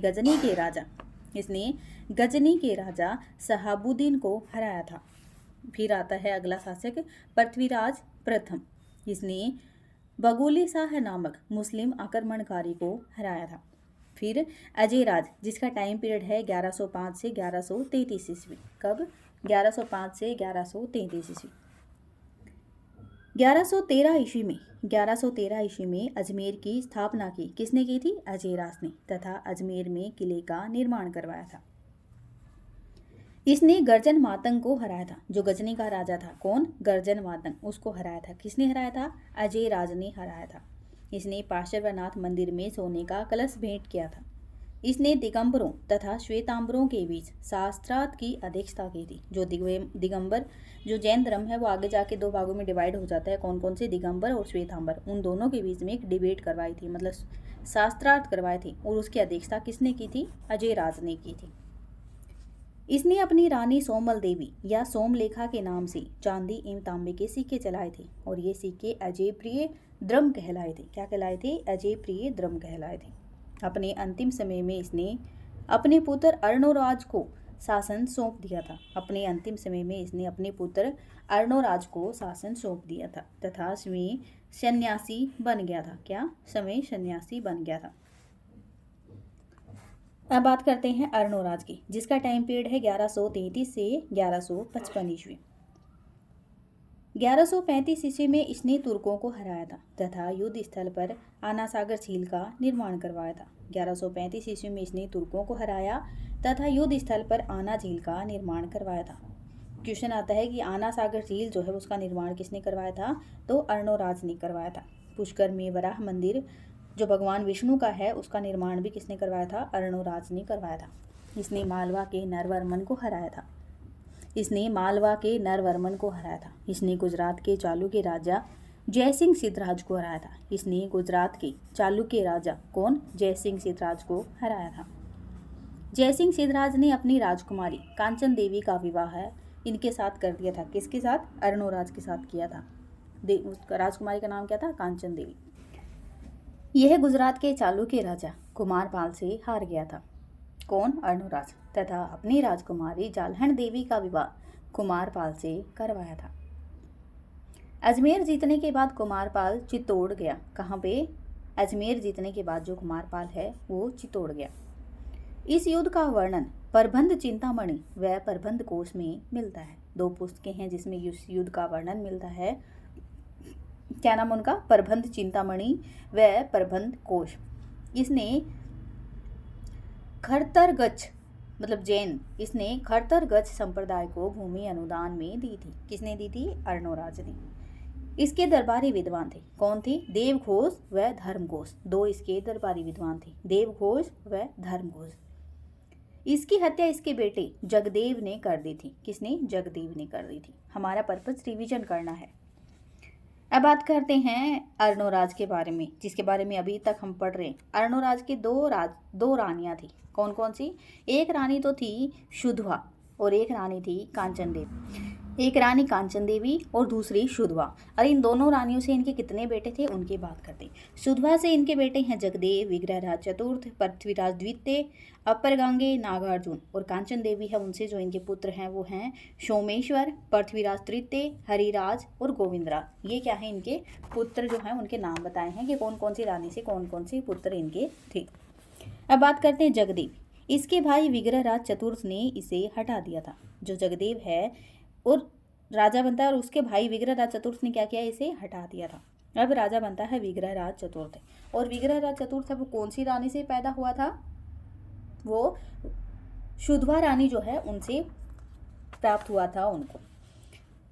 गजनी के राजा शहाबुद्दीन को हराया था। फिर आता है अगला शासक पृथ्वीराज प्रथम। इसने बगोली शाह नामक मुस्लिम आक्रमणकारी को हराया था। फिर अजय राज, जिसका टाइम पीरियड है 1105 से 1133 ईस्वी। कब? 1105 से 1133 ईस्वी। 1113 ईस्वी में अजमेर की स्थापना की किसने की थी? अजय राज ने, तथा अजमेर में किले का निर्माण करवाया था। इसने गर्जन मातंग को हराया था, जो गजनी का राजा था। कौन? गर्जन मातंग, उसको हराया था। किसने हराया था? अजय राज ने हराया था। इसने पार्श्वनाथ मंदिर में सोने का कलश भेंट किया था। इसने दिगंबरों तथा श्वेतांबरों के बीच शास्त्रार्थ की अध्यक्षता की थी। जो दिगंबर, जो जैन धर्म है, वो आगे जाके दो भागों में डिवाइड हो जाता है। कौन कौन से? दिगंबर और श्वेतांबर। उन दोनों के बीच में एक डिबेट करवाई थी, मतलब शास्त्रार्थ करवाए थे, और उसकी अध्यक्षता किसने की थी? अजय राज ने की थी। इसने अपनी रानी सोमल देवी या सोमलेखा के नाम से चांदी एवं तांबे के सिक्के चलाए थे, और ये सिक्के अजय प्रिय द्रम कहलाए थे। क्या कहलाए थे? अजय प्रिय द्रम कहलाए थे। अपने अंतिम समय में इसने अपने पुत्र अर्णोराज को शासन सौंप दिया था। अपने अंतिम समय में इसने अपने पुत्र अर्णोराज को शासन सौंप दिया था, तथा स्वयं सन्यासी बन गया था। क्या? स्वयं सन्यासी बन गया था। अब बात करते हैं अर्णोराज की, जिसका टाइम पीरियड है 1133 से 1155 ईस्वी। 1135 ईस्वी में इसने तुर्कों को हराया था, तथा युद्ध स्थल पर आना सागर झील का निर्माण करवाया था। 1135 ईस्वी में इसने तुर्कों को हराया तथा युद्ध स्थल पर आना झील का निर्माण करवाया था। क्वेश्चन आता है कि आना सागर झील जो है उसका निर्माण किसने करवाया था? तो अर्णोराज ने करवाया था। पुष्कर में वराह मंदिर जो भगवान विष्णु का है, उसका निर्माण भी किसने करवाया था? अर्णोराज ने करवाया था। इसने मालवा के नरवर्मन को हराया था। इसने गुजरात के चालुक्य राजा जयसिंह सिद्धराज को हराया था। कौन? जयसिंह सिद्धराज को हराया था। जयसिंह सिद्धराज ने अपनी राजकुमारी कांचन देवी का विवाह इनके साथ कर दिया था। किसके साथ? अर्णोराज के साथ किया था। राजकुमारी का नाम क्या था? कांचन देवी। यह गुजरात के चालुक्य राजा कुमारपाल से हार गया था। कौन? अर्णोराज। तथा अपनी राजकुमारी जालहन देवी का विवाह कुमारपाल से करवाया था। अजमेर जीतने के बाद कुमारपाल चित्तौड़ गया। कहाँ पे? अजमेर जीतने के बाद जो कुमारपाल है वो चित्तौड़ गया। इस युद्ध का वर्णन प्रबंध चिंतामणि व प्रबंध कोश में मिलता है। दो पुस्तकें हैं जिसमें इस युद्ध का वर्णन मिलता है। क्या नाम उनका? प्रबंध चिंतामणि व प्रबंध कोश। इसने खरतरगच्छ, मतलब जैन, इसने खरतरगच्छ संप्रदाय को भूमि अनुदान में दी थी। किसने दी थी? अर्णोराज ने। इसके दरबारी विद्वान थे। कौन थे? देवघोष व धर्मघोष। दो इसके दरबारी विद्वान थे, देवघोष व धर्मघोष। इसकी हत्या इसके बेटे जगदेव ने कर दी थी। किसने? जगदेव ने कर दी थी। हमारा पर्पस रिवीजन करना है। अब बात करते हैं अर्णोराज के बारे में, जिसके बारे में अभी तक हम पढ़ रहे हैं। अर्णोराज की दो रानियां थी। कौन कौन सी? एक रानी तो थी शुद्धवा और एक रानी थी कांचन देवी। एक रानी कांचन देवी और दूसरी शुद्धवा। और इन दोनों रानियों से इनके कितने बेटे थे उनकी बात करते हैं। शुद्धवा से इनके बेटे हैं जगदेव, विग्रहराज चतुर्थ, पृथ्वीराज द्वितीय, अपरगांगे, नागार्जुन। और कांचन देवी है, उनसे जो इनके पुत्र हैं वो हैं सोमेश्वर, पृथ्वीराज तृतीय, हरिराज और गोविंदराज। ये क्या है? इनके पुत्र जो हैं उनके नाम बताए हैं कि कौन कौन सी रानी से कौन कौन से पुत्र इनके थे। अब बात करते हैं जगदेव। इसके भाई विग्रहराज चतुर्थ ने इसे हटा दिया था। जो जगदेव है और राजा बनता है, और उसके भाई विग्रहराज चतुर्थ ने क्या किया? इसे हटा दिया था। अब राजा बनता है विग्रहराज चतुर्थ। और विग्रहराज चतुर्थ वो कौन सी रानी से पैदा हुआ था? वो शुद्धवा रानी जो है उनसे प्राप्त हुआ था उनको।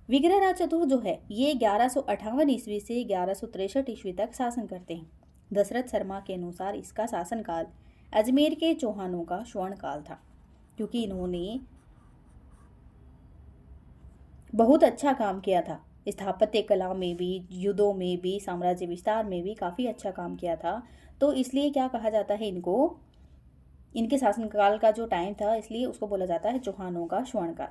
विग्रहराज चतुर्थ जो है ये 1158 ईस्वी से 1163 ईस्वी तक शासन करते हैं। दशरथ शर्मा के अनुसार इसका शासनकाल अजमेर के चौहानों का स्वर्ण काल था, क्योंकि इन्होंने बहुत अच्छा काम किया था। स्थापत्य कला में भी, युद्धों में भी, साम्राज्य विस्तार में भी काफ़ी अच्छा काम किया था। तो इसलिए क्या कहा जाता है इनको, इनके शासनकाल का जो टाइम था इसलिए उसको बोला जाता है चौहानों का स्वर्णकाल।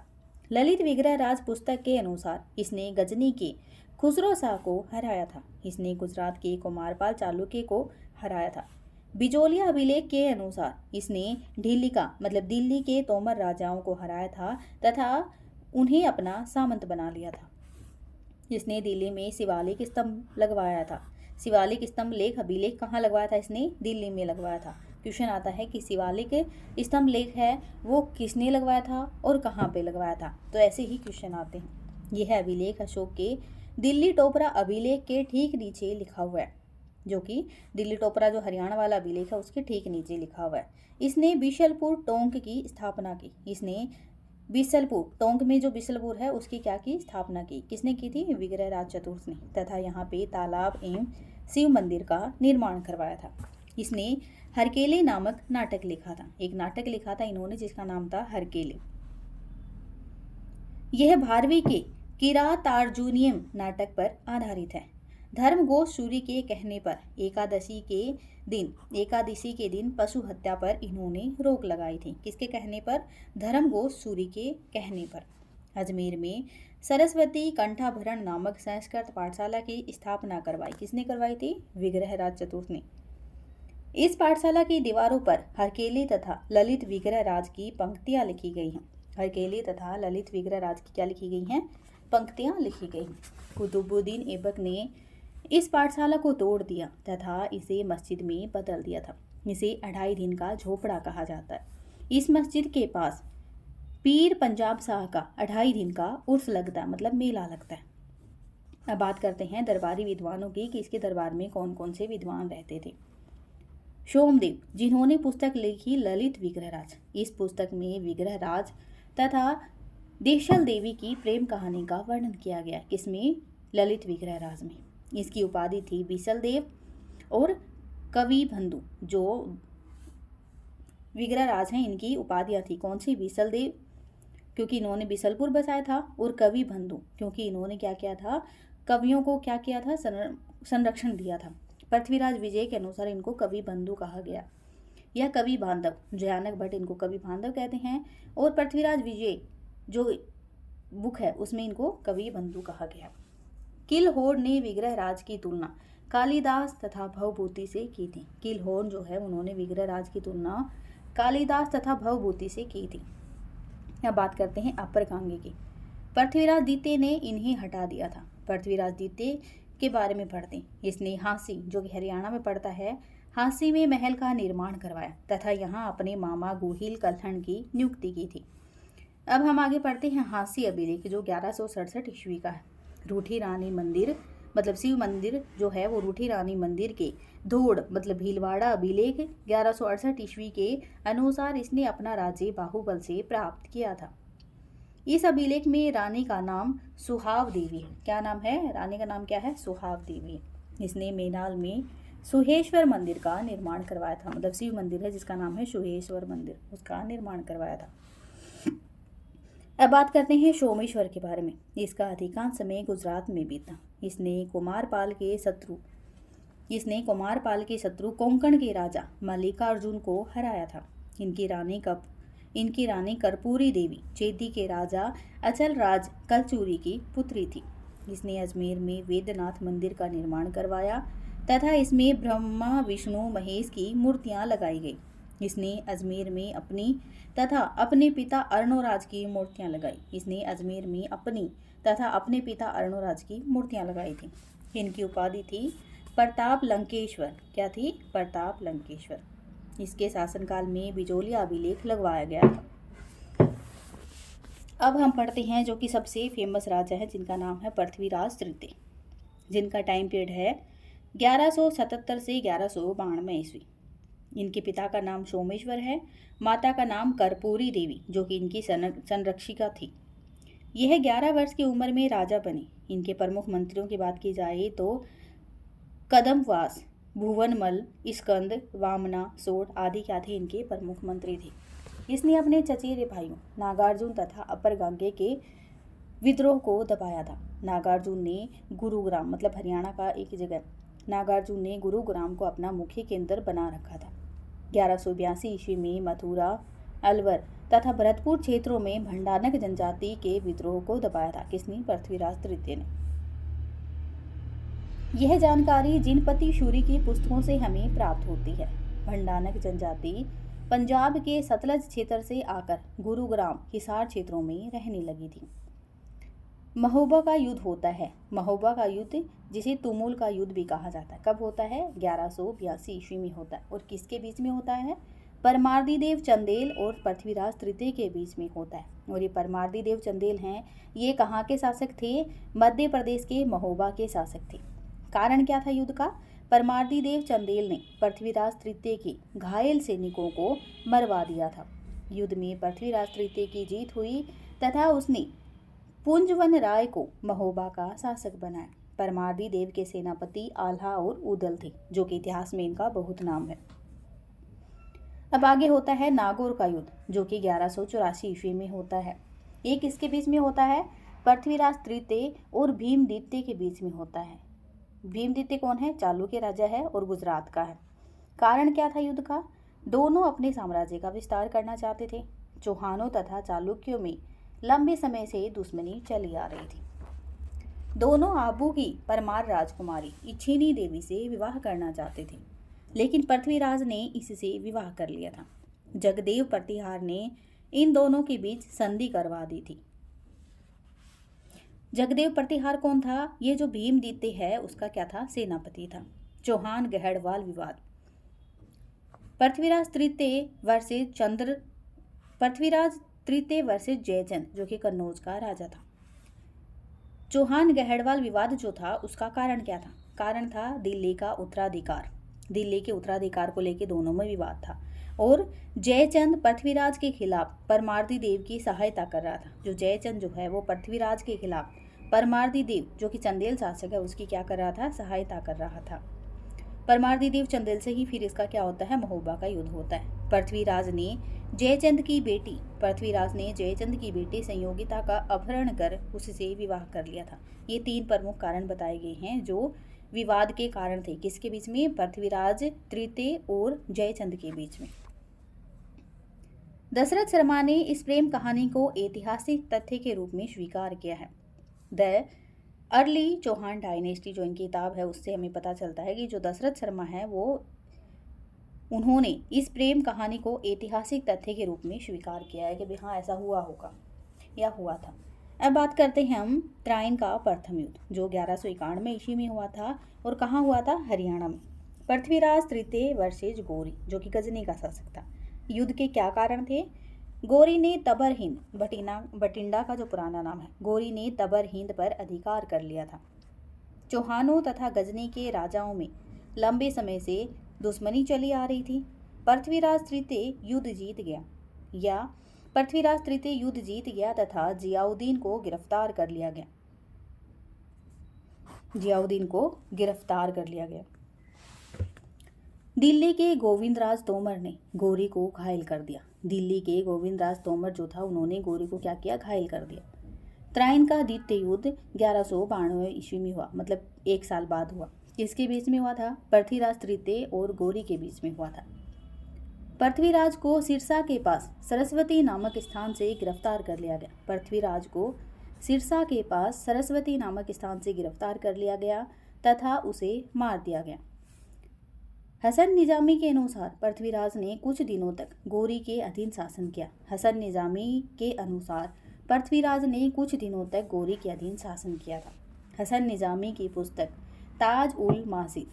ललित विग्रह राज पुस्तक के अनुसार इसने गजनी के खुसरो शाह को हराया था। इसने गुजरात के कुमारपाल चालुक्य को हराया था। बिजोलिया अभिलेख के अनुसार इसने ढीलिका मतलब दिल्ली के तोमर राजाओं को हराया था तथा उन्हें अपना सामंत बना लिया था। इसने दिल्ली में शिवालिक स्तंभ लगवाया था। शिवालिक स्तंभ लेख अभिलेख कहाँ लगवाया था इसने? दिल्ली में लगवाया था। क्वेश्चन आता है कि शिवालिक स्तंभ लेख है वो किसने लगवाया था और कहाँ पे लगवाया था, तो ऐसे ही क्वेश्चन आते हैं। यह अभिलेख अशोक के दिल्ली टोपरा अभिलेख के ठीक नीचे लिखा हुआ है, जो कि दिल्ली टोपरा जो हरियाणा वाला अभिलेख है उसके ठीक नीचे लिखा हुआ है। इसने बिशलपुर टोंक की स्थापना की। इसने बिसलपुर टोंक में जो बिसलपुर है उसकी क्या की स्थापना की? किसने की थी? विग्रह राज चतुर्थ ने। तथा यहाँ पे तालाब एवं शिव मंदिर का निर्माण करवाया था। इसने हरकेले नामक नाटक लिखा था। एक नाटक लिखा था इन्होंने जिसका नाम था हरकेले। यह भारवी के किरातार्जुनियम नाटक पर आधारित है। धर्मघोष सूर्य के कहने पर एकादशी के दिन पशु हत्या पर इन्होंने रोक लगाई थी। किसके कहने पर? धर्मघोष सूर्य के कहने पर। अजमेर में सरस्वती कंठाभरण नामक संस्कृत पाठशाला की स्थापना करवाई। किसने करवाई थी? विग्रह राज चतुर्थ ने। इस पाठशाला की दीवारों पर हरकेली तथा ललित विग्रह राज की पंक्तियां लिखी गई हैं। हरकेली तथा ललित विग्रह राज की क्या लिखी गई हैं? पंक्तियां लिखी गई हैं। कुतुबुद्दीन ऐबक ने इस पाठशाला को तोड़ दिया तथा इसे मस्जिद में बदल दिया था। इसे 2.5 दिन का झोपड़ा कहा जाता है। इस मस्जिद के पास पीर पंजाब शाह का 2.5 दिन का उर्स लगता है, मतलब मेला लगता है। अब बात करते हैं दरबारी विद्वानों की कि इसके दरबार में कौन कौन से विद्वान रहते थे। सोमदेव, जिन्होंने पुस्तक लिखी ललित विग्रह राज। इस पुस्तक में विग्रह राज तथा देशल देवी की प्रेम कहानी का वर्णन किया गया। किसमें? ललित विग्रह राज में। इसकी उपाधि थी बीसल देव और कवि बंधु। जो विग्रह राज हैं इनकी उपाधियां थी कौन सी? बीसल देव क्योंकि इन्होंने बिसलपुर बसाया था, और कवि बंधु क्योंकि इन्होंने क्या किया था? कवियों को क्या किया था? संरक्षण दिया था। पृथ्वीराज विजय के अनुसार इनको कवि बंधु कहा गया, या कवि बांधव। जयानक भट्ट इनको कवि बांधव कहते हैं, और पृथ्वीराज विजय जो बुक है उसमें इनको कवि बंधु कहा गया। किलहोर्न ने विग्रह राज की तुलना कालिदास तथा भवभूति से की थी। किलहोर्न जो है उन्होंने विग्रह राज की तुलना कालिदास तथा भवभूति से की थी। अब बात करते हैं अपर कांगे की। पृथ्वीराज द्वितीय ने इन्हें हटा दिया था। पृथ्वीराज द्वितीय के बारे में पढ़ते हैं। इसने हांसी जो कि हरियाणा में पड़ता है, हांसी में महल का निर्माण करवाया तथा यहाँ अपने मामा गुहिल कलहण की नियुक्ति की थी। अब हम आगे पढ़ते हैं हांसी अभिलेख जो 1167 ईस्वी का है। रूठी रानी मंदिर मतलब शिव मंदिर जो है वो रूठी रानी मंदिर के धोड़ मतलब भीलवाड़ा अभिलेख 1168 ईस्वी के अनुसार इसने अपना राज्य बाहुबल से प्राप्त किया था। इस अभिलेख में रानी का नाम सुहाव देवी है। क्या नाम है? रानी का नाम क्या है? सुहाव देवी। इसने मेनाल में सुहेश्वर मंदिर का निर्माण करवाया था। मतलब शिव मंदिर है जिसका नाम है सुहेश्वर मंदिर, उसका निर्माण करवाया था। अब बात करते हैं सोमेश्वर के बारे में। इसका अधिकांश समय गुजरात में बीता। इसने कुमारपाल के शत्रु कोंकण के राजा मल्लिकार्जुन को हराया था। इनकी रानी कर्पूरी देवी चेदी के राजा अचल राज कलचूरी की पुत्री थी। इसने अजमेर में वेदनाथ मंदिर का निर्माण करवाया तथा इसमें ब्रह्मा विष्णु महेश की मूर्तियां लगाई गई। इसने अजमेर में अपनी तथा अपने पिता अर्णोराज की मूर्तियां लगाई। इसने अजमेर में अपनी तथा अपने पिता अर्णोराज की मूर्तियां लगाई थी। इनकी उपाधि थी प्रताप लंकेश्वर। क्या थी? प्रताप लंकेश्वर। इसके शासनकाल में बिजोलिया अभिलेख लगवाया गया था। अब हम पढ़ते हैं जो कि सबसे फेमस राजा है जिनका नाम है पृथ्वीराज तृतीय, जिनका टाइम पीरियड है 1177 से 1192 ईस्वी। इनके पिता का नाम सोमेश्वर है, माता का नाम कर्पूरी देवी जो कि इनकी संरक्षिका थी। यह 11 वर्ष की उम्र में राजा बने। इनके प्रमुख मंत्रियों की बात की जाए तो कदमवास, भुवनमल, स्कंद, वामना, सोट आदि क्या थे? इनके प्रमुख मंत्री थे। इसने अपने चचेरे भाइयों नागार्जुन तथा अपर गंगे के विद्रोह को दबाया था। नागार्जुन ने गुरुग्राम मतलब हरियाणा का एक जगह नागार्जुन ने गुरुग्राम को अपना मुख्य केंद्र बना रखा था। 1182 ईस्वी में मथुरा, अलवर तथा भरतपुर क्षेत्रों में भंडानक जनजाति के विद्रोह को दबाया था। किसने? पृथ्वीराज तृतीय ने। यह जानकारी जिनपति शूरी की पुस्तकों से हमें प्राप्त होती है। भंडानक जनजाति पंजाब के सतलज क्षेत्र से आकर गुरुग्राम, हिसार क्षेत्रों में रहने लगी थी। महोबा का युद्ध होता है। महोबा का युद्ध, जिसे तुमुल का युद्ध भी कहा जाता है, कब होता है? 1182 ईस्वी में होता है। और किसके बीच में होता है? परमार्दी देव चंदेल और पृथ्वीराज तृतीय के बीच में होता है। और ये परमार्दी देव चंदेल हैं, ये कहाँ के शासक थे? मध्य प्रदेश के महोबा के शासक थे। कारण क्या था युद्ध का? परमार्दी देव चंदेल ने पृथ्वीराज तृतीय के घायल सैनिकों को मरवा दिया था। युद्ध में पृथ्वीराज तृतीय की जीत हुई तथा उसने पुंजवन राय को महोबा का शासक बनाया। परमार्दी देव के सेनापति आल्हा और उदल थे, जो कि इतिहास में इनका बहुत नाम है। अब आगे होता है नागौर का युद्ध, जो कि 1184 ईस्वी में होता है। ये किसके बीच में होता है? पृथ्वीराज तृतीय और भीमदित्य के बीच में होता है। भीमदित्य कौन है? चालुक्य राजा है और गुजरात का है। कारण क्या था युद्ध का? दोनों अपने साम्राज्य का विस्तार करना चाहते थे। चौहानों तथा चालुक्यों में लंबे समय से दुश्मनी चली आ रही थी। दोनों आबू की परमार राजकुमारी इच्छिनी देवी से विवाह करना चाहते थे, लेकिन पृथ्वीराज ने इससे विवाह कर लिया था। जगदेव प्रतिहार ने इन दोनों के बीच संधि करवा दी थी। जगदेव प्रतिहार कौन था? ये जो भीमदित्य है उसका क्या था? सेनापति था। चौहान गहड़वाल विवाद। पृथ्वीराज तृतीय वर्सेस जयचंद, जो कि कन्नौज का राजा था। चौहान गहड़वाल विवाद जो था उसका कारण क्या था? कारण था दिल्ली का उत्तराधिकार। दिल्ली के उत्तराधिकार को लेकर दोनों में विवाद था। और जयचंद पृथ्वीराज के खिलाफ परमार्दी देव की सहायता कर रहा था। जो जयचंद जो है वो पृथ्वीराज के खिलाफ परमार्दी देव, जो कि चंदेल शासक है, उसकी क्या कर रहा था? सहायता कर रहा था। परमार्दी देव चंदेल से ही फिर इसका क्या होता है? महोबा का युद्ध होता है। पृथ्वीराज ने जयचंद की बेटी संयोगिता का अपहरण कर उससे विवाह कर लिया था। ये 3 प्रमुख कारण बताए गए हैं जो विवाद के कारण थे। किसके बीच में? पृथ्वीराज तृतीय और जयचंद के बीच में। दशरथ शर्मा ने इस प्रेम कहानी को ऐतिहासिक तथ्य के रूप में स्वीकार किया है। द अर्ली चौहान डायनेस्टी जो इनकी किताब है, उससे हमें पता चलता है कि जो दशरथ शर्मा है उन्होंने इस प्रेम कहानी को ऐतिहासिक तथ्य के रूप में स्वीकार किया है कि हाँ ऐसा हुआ होगा या हुआ था। अब बात करते हैं हम त्राइन का प्रथम युद्ध, जो 1191 ईस्वी में हुआ था। और कहाँ हुआ था? हरियाणा में। पृथ्वीराज तृतीय वर्सेज गोरी, जो कि गजनी का शासक था। युद्ध के क्या कारण थे? गोरी ने तबर हिंद, बटिंडा का जो पुराना नाम है, गोरी ने तबर हिंद पर अधिकार कर लिया था। चौहानों तथा गजनी के राजाओं में लंबे समय से दुश्मनी चली आ रही थी। पृथ्वीराज तृतीय युद्ध जीत गया तथा जियाउद्दीन को गिरफ्तार कर लिया गया। दिल्ली के गोविंदराज तोमर ने गोरी को घायल कर दिया। दिल्ली के गोविंदराज तोमर जो था, उन्होंने गोरी को क्या किया? घायल कर दिया। त्राइन का द्वितीय युद्ध 1192 ईस्वी में हुआ, मतलब 1 साल बाद हुआ। किसके बीच में हुआ था? पृथ्वीराज तृतीय और गोरी के बीच में हुआ था। पृथ्वीराज को सिरसा के पास सरस्वती नामक स्थान से गिरफ्तार कर लिया गया। तथा उसे मार दिया गया। हसन निजामी के अनुसार पृथ्वीराज ने कुछ दिनों तक गोरी के अधीन शासन किया। हसन निजामी की पुस्तक ताज उल मासिद,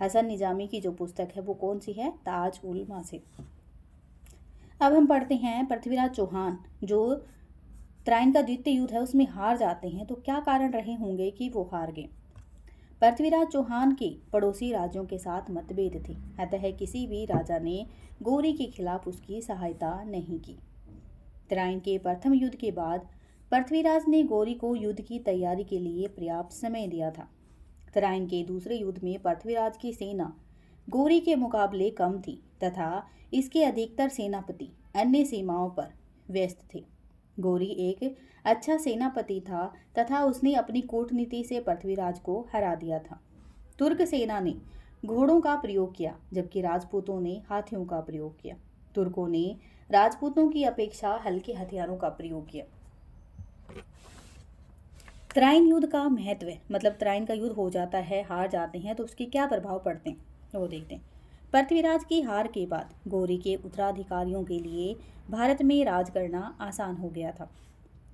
हसन निजामी की जो पुस्तक है वो कौन सी है? ताज उल मासिद। अब हम पढ़ते हैं पृथ्वीराज चौहान जो त्राइन का द्वितीय युद्ध है उसमें हार जाते हैं, तो क्या कारण रहे होंगे कि वो हार गए? पृथ्वीराज चौहान के पड़ोसी राज्यों के साथ मतभेद थे, अतः किसी भी राजा ने गोरी के खिलाफ उसकी सहायता नहीं की। त्राइन के प्रथम युद्ध के बाद पृथ्वीराज ने गोरी को युद्ध की तैयारी के लिए पर्याप्त समय दिया था। त्राइन के दूसरे युद्ध में पृथ्वीराज की सेना गोरी के मुकाबले कम थी तथा इसके अधिकतर सेनापति अन्य सीमाओं पर व्यस्त थे। गोरी एक अच्छा सेनापति था तथा उसने अपनी कूटनीति से पृथ्वीराज को हरा दिया था। तुर्क सेना ने घोड़ों का प्रयोग किया जबकि राजपूतों ने हाथियों का प्रयोग किया। तुर्कों ने राजपूतों की अपेक्षा हल्के हथियारों का प्रयोग किया। त्राइन युद्ध का महत्व, मतलब त्राइन का युद्ध हो जाता है, हार जाते हैं तो उसके क्या प्रभाव पड़ते हैं वो देखते हैं। पृथ्वीराज की हार के बाद गौरी के उत्तराधिकारियों के लिए भारत में राज करना आसान हो गया था।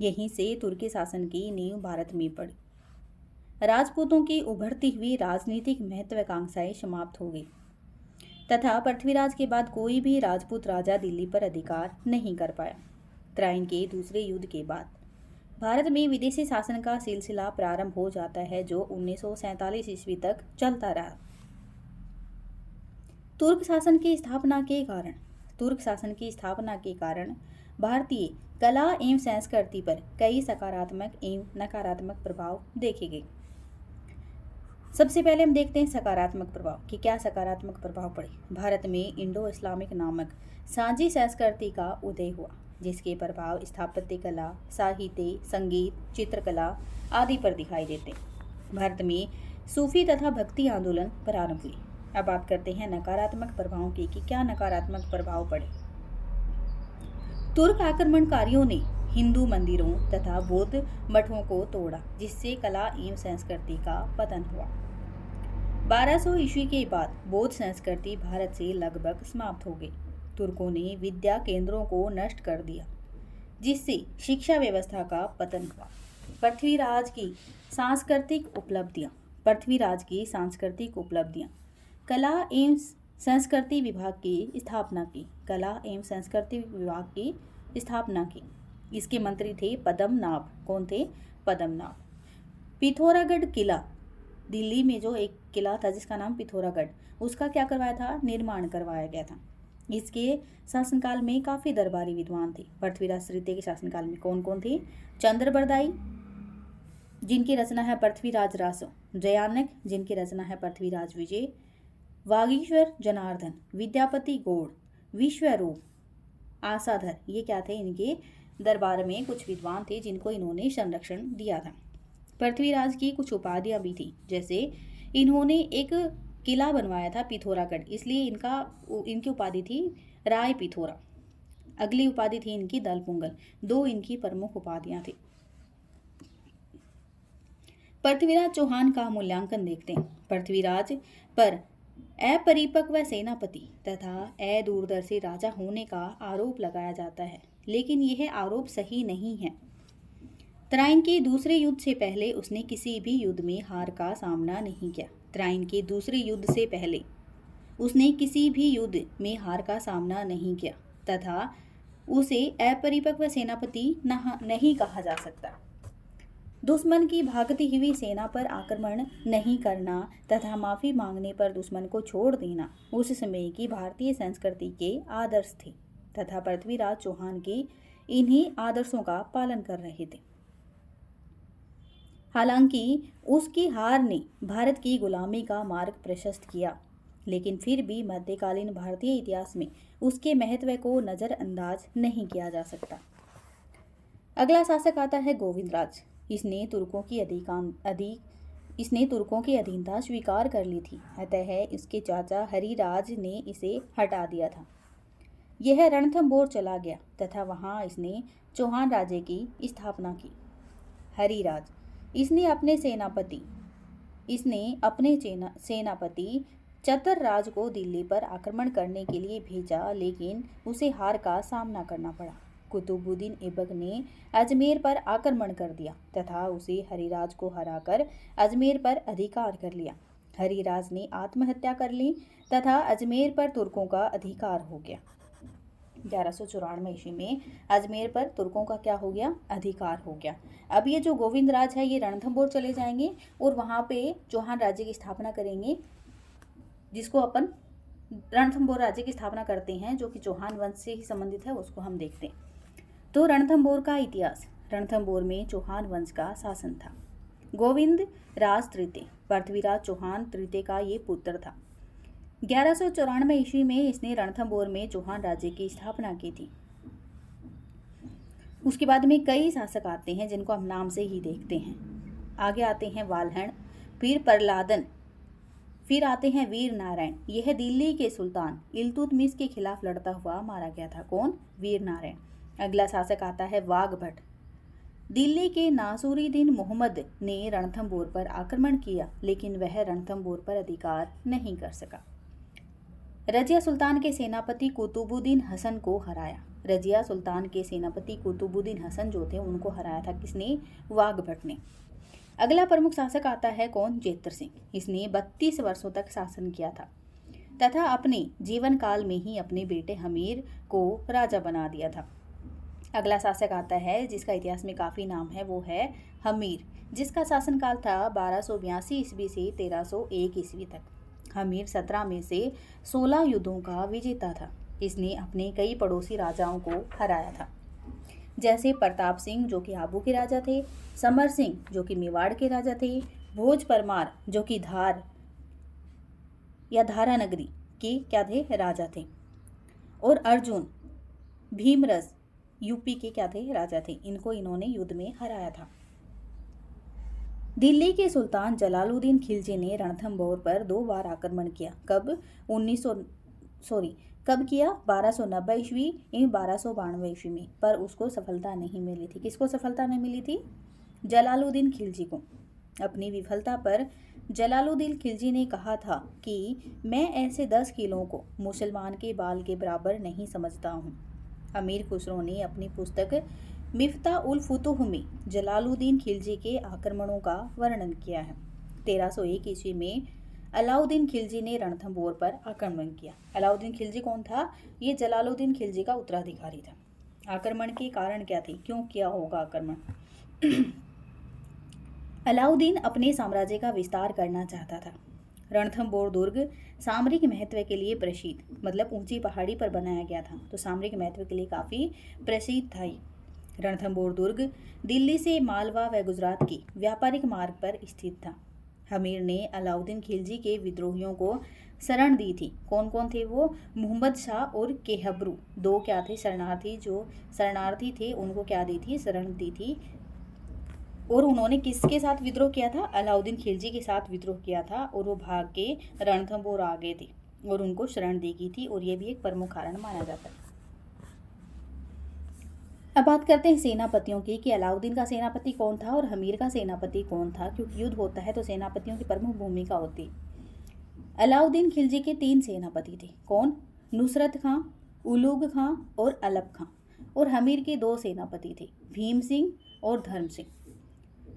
यहीं से तुर्की शासन की नींव भारत में पड़ी। राजपूतों की उभरती हुई राजनीतिक महत्वाकांक्षाएं समाप्त हो गई तथा पृथ्वीराज के बाद कोई भी राजपूत राजा दिल्ली पर अधिकार नहीं कर पाया। त्राइन के दूसरे युद्ध के बाद भारत में विदेशी शासन का सिलसिला प्रारंभ हो जाता है जो 1947 ईस्वी तक चलता रहा। तुर्क शासन की स्थापना के कारण भारतीय कला एवं संस्कृति पर कई सकारात्मक एवं नकारात्मक प्रभाव देखे गए। सबसे पहले हम देखते हैं सकारात्मक प्रभाव कि क्या सकारात्मक प्रभाव पड़े। भारत में इंडो इस्लामिक नामक साझी संस्कृति का उदय हुआ जिसके प्रभाव स्थापत्य कला, साहित्य, संगीत, चित्रकला आदि पर दिखाई देते। भारत में सूफी तथा भक्ति आंदोलन प्रारंभ हुए। अब बात करते हैं नकारात्मक प्रभावों की कि क्या नकारात्मक प्रभाव पड़े। तुर्क आक्रमणकारियों ने हिंदू मंदिरों तथा बौद्ध मठों को तोड़ा जिससे कला एवं संस्कृति का पतन हुआ। 1200 ईस्वी के बाद बौद्ध संस्कृति भारत से लगभग समाप्त हो गई। तुर्कों ने विद्या केंद्रों को नष्ट कर दिया जिससे शिक्षा व्यवस्था का पतन हुआ। पृथ्वीराज की सांस्कृतिक उपलब्धियां, कला एवं संस्कृति विभाग की स्थापना की। इसके मंत्री थे पद्मनाभ। कौन थे? पद्मनाभ। पिथौरागढ़ किला, दिल्ली में जो एक किला था जिसका नाम पिथौरागढ़, उसका क्या करवाया था? निर्माण करवाया गया था। इसके शासनकाल में काफ़ी दरबारी विद्वान थे। पृथ्वीराज तृतीय के शासनकाल में कौन कौन थे? चंद्रबरदाई जिनकी रचना है पृथ्वीराज रासो, जयानक जिनकी रचना है पृथ्वीराज विजय, वागीश्वर जनार्दन, विद्यापति गौड़, विश्वरूप, आसाधर, ये क्या थे? इनके दरबार में कुछ विद्वान थे जिनको इन्होंने संरक्षण दिया था। पृथ्वीराज की कुछ उपाधियां भी थी, जैसे इन्होंने एक किला बनवाया था पिथौरागढ़, इसलिए इनकी उपाधि थी राय पिथौरा। अगली उपाधि थी इनकी दलपुंगल। दो इनकी प्रमुख उपाधियां थी। पृथ्वीराज चौहान का मूल्यांकन देखते हैं। पृथ्वीराज पर अपरिपक्व सेनापति तथा अदूरदर्शी राजा होने का आरोप लगाया जाता है, लेकिन यह आरोप सही नहीं है। त्राइन के दूसरे युद्ध से पहले उसने किसी भी युद्ध में हार का सामना नहीं किया। त्राइन के दूसरे युद्ध से पहले उसने किसी भी युद्ध में हार का सामना नहीं किया तथा उसे अपरिपक्व सेनापति नहीं कहा जा सकता। दुश्मन की भागती हुई सेना पर आक्रमण नहीं करना तथा माफ़ी मांगने पर दुश्मन को छोड़ देना उस समय की भारतीय संस्कृति के आदर्श थे तथा पृथ्वीराज चौहान के इन्हीं आदर्शों का पालन कर रहे थे। हालांकि उसकी हार ने भारत की गुलामी का मार्ग प्रशस्त किया, लेकिन फिर भी मध्यकालीन भारतीय इतिहास में उसके महत्व को नज़रअंदाज नहीं किया जा सकता। अगला शासक आता है गोविंदराज। इसने तुर्कों की अधीनता स्वीकार कर ली थी, अतः इसके चाचा हरिराज ने इसे हटा दिया था। यह रणथंभौर चला गया तथा वहां इसने चौहान राज्य की स्थापना की। हरिराज इसने अपने सेनापति चतरराज को दिल्ली पर आक्रमण करने के लिए भेजा, लेकिन उसे हार का सामना करना पड़ा। कुतुबुद्दीन ऐबक ने अजमेर पर आक्रमण कर दिया तथा उसे हरिराज को हराकर अजमेर पर अधिकार कर लिया। हरिराज ने आत्महत्या कर ली तथा अजमेर पर तुर्कों का अधिकार हो गया। 1194 ईस्वी में अजमेर पर तुर्कों का क्या हो गया? अधिकार हो गया। अब ये जो गोविंदराज है ये रणथंभौर चले जाएंगे और वहाँ पे चौहान राज्य की स्थापना करेंगे, जिसको अपन रणथंभौर राज्य की स्थापना करते हैं, जो कि चौहान वंश से ही संबंधित है, उसको हम देखते हैं। तो रणथंभौर का इतिहास। रणथंभौर में चौहान वंश का शासन था। गोविंद राज तृतीय पृथ्वीराज चौहान तृतीय का ये पुत्र था। 1194 ईस्वी में इसने रणथंभौर में चौहान राज्य की स्थापना की थी। उसके बाद में कई शासक आते हैं जिनको हम नाम से ही देखते हैं। आगे आते हैं वाल्हण, फिर प्रहलादन, फिर आते हैं वीर नारायण। यह दिल्ली के सुल्तान इल्तुतमिश के खिलाफ लड़ता हुआ मारा गया था। कौन? वीर नारायण। अगला शासक आता है वाघभट। दिल्ली के नासुरुद्दीन मोहम्मद ने रणथंभौर पर आक्रमण किया, लेकिन वह रणथंभौर पर अधिकार नहीं कर सका। रजिया सुल्तान के सेनापति कुतुबुद्दीन हसन को हराया। रजिया सुल्तान के सेनापति कुतुबुद्दीन हसन जो थे उनको हराया था किसने? वाघभट ने। अगला प्रमुख शासक आता है कौन? जेतर सिंह। इसने 32 वर्षों तक शासन किया था तथा अपने जीवन काल में ही अपने बेटे हमीर को राजा बना दिया था। अगला शासक आता है जिसका इतिहास में काफ़ी नाम है, वो है हमीर, जिसका शासनकाल था 1282 ईस्वी से 1301 ईस्वी तक। हमीर 17 में से 16 युद्धों का विजेता था। इसने अपने कई पड़ोसी राजाओं को हराया था, जैसे प्रताप सिंह जो कि आबू के राजा थे, समर सिंह जो कि मेवाड़ के राजा थे, भोज परमार जो कि धार या धारा नगरी के क्या थे? राजा थे, और अर्जुन भीमरस यूपी के क्या थे? राजा थे। इनको इन्होंने युद्ध में हराया था। दिल्ली के सुल्तान जलालुद्दीन खिलजी ने रणथंभौर पर 2 बार आक्रमण किया। कब? कब किया? 1290 ईस्वी एवं 1292 ईस्वी में, पर उसको सफलता नहीं मिली थी। किसको सफलता नहीं मिली थी? जलालुद्दीन खिलजी को। अपनी विफलता पर जलालुद्दीन खिलजी ने कहा था कि मैं ऐसे 10 किलों को मुसलमान के बाल के बराबर नहीं समझता हूँ। अमीर खुसरो ने अपनी पुस्तक मिफ्ता उल फुतूह में जलालुद्दीन खिलजी के आक्रमणों का वर्णन किया है। 1301 ईस्वी में अलाउद्दीन खिलजी ने रणथंभौर पर आक्रमण किया। अलाउद्दीन खिलजी कौन था? ये जलालुद्दीन खिलजी का उत्तराधिकारी था। आक्रमण के कारण क्या थे? क्यों किया होगा आक्रमण? अलाउद्दीन अपने साम्राज्य का विस्तार करना चाहता था। रणथंभौर दुर्ग सामरिक महत्व के लिए प्रसिद्ध, मतलब ऊंची पहाड़ी पर बनाया गया था, तो सामरिक महत्व के लिए काफ़ी प्रसिद्ध था। रणथंभौर दुर्ग दिल्ली से मालवा व गुजरात के व्यापारिक मार्ग पर स्थित था। हमीर ने अलाउद्दीन खिलजी के विद्रोहियों को शरण दी थी। कौन कौन थे वो? मोहम्मद शाह और केहबरू, 2 क्या थे? शरणार्थी। जो शरणार्थी थे उनको क्या दी थी? शरण दी थी। और उन्होंने किसके साथ विद्रोह किया था? अलाउद्दीन खिलजी के साथ विद्रोह किया था, और वो भाग के रणथंभौर आ गए थे और उनको शरण दी गई थी, और ये भी एक प्रमुख कारण माना जाता है। अब बात करते हैं सेनापतियों की कि अलाउद्दीन का सेनापति कौन था और हमीर का सेनापति कौन था, क्योंकि युद्ध होता है तो सेनापतियों की प्रमुख भूमिका होती है। अलाउद्दीन खिलजी के 3 सेनापति थे। कौन? नुसरत खां, उलूग खां और अलप खां। और हमीर के 2 सेनापति थे, भीम सिंह और धर्म सिंह।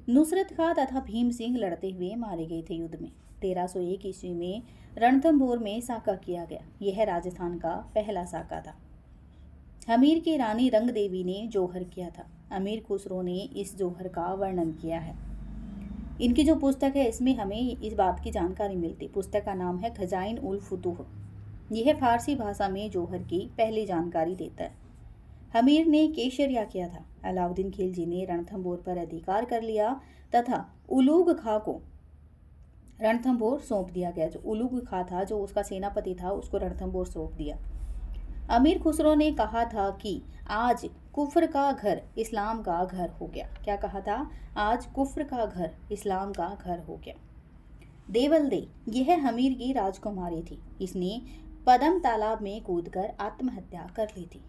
नुसरत खां तथा भीम सिंह लड़ते हुए मारे गए थे युद्ध में। 1301 ईस्वी में रणथंभौर में साका किया गया। यह राजस्थान का पहला साका था। हमीर की रानी रंग देवी ने जौहर किया था। अमीर खुसरो ने इस जौहर का वर्णन किया है। इनकी जो पुस्तक है इसमें हमें इस बात की जानकारी मिलती। पुस्तक का नाम है खजाइन उल फुतूह। यह फारसी भाषा में जौहर की पहली जानकारी देता है। हमीर ने केशरिया किया था। अलाउद्दीन खिलजी ने रणथंभौर पर अधिकार कर लिया तथा उलूग खां को रणथंभौर सौंप दिया गया। जो उलूग खां था, जो उसका सेनापति था, उसको रणथंभौर सौंप दिया। अमीर खुसरो ने कहा था कि आज कुफ्र का घर इस्लाम का घर हो गया। क्या कहा था? आज कुफ्र का घर इस्लाम का घर हो गया। देवल दे, यह हमीर की राजकुमारी थी। इसने पदम तालाब में कूदकर आत्महत्या कर ली थी।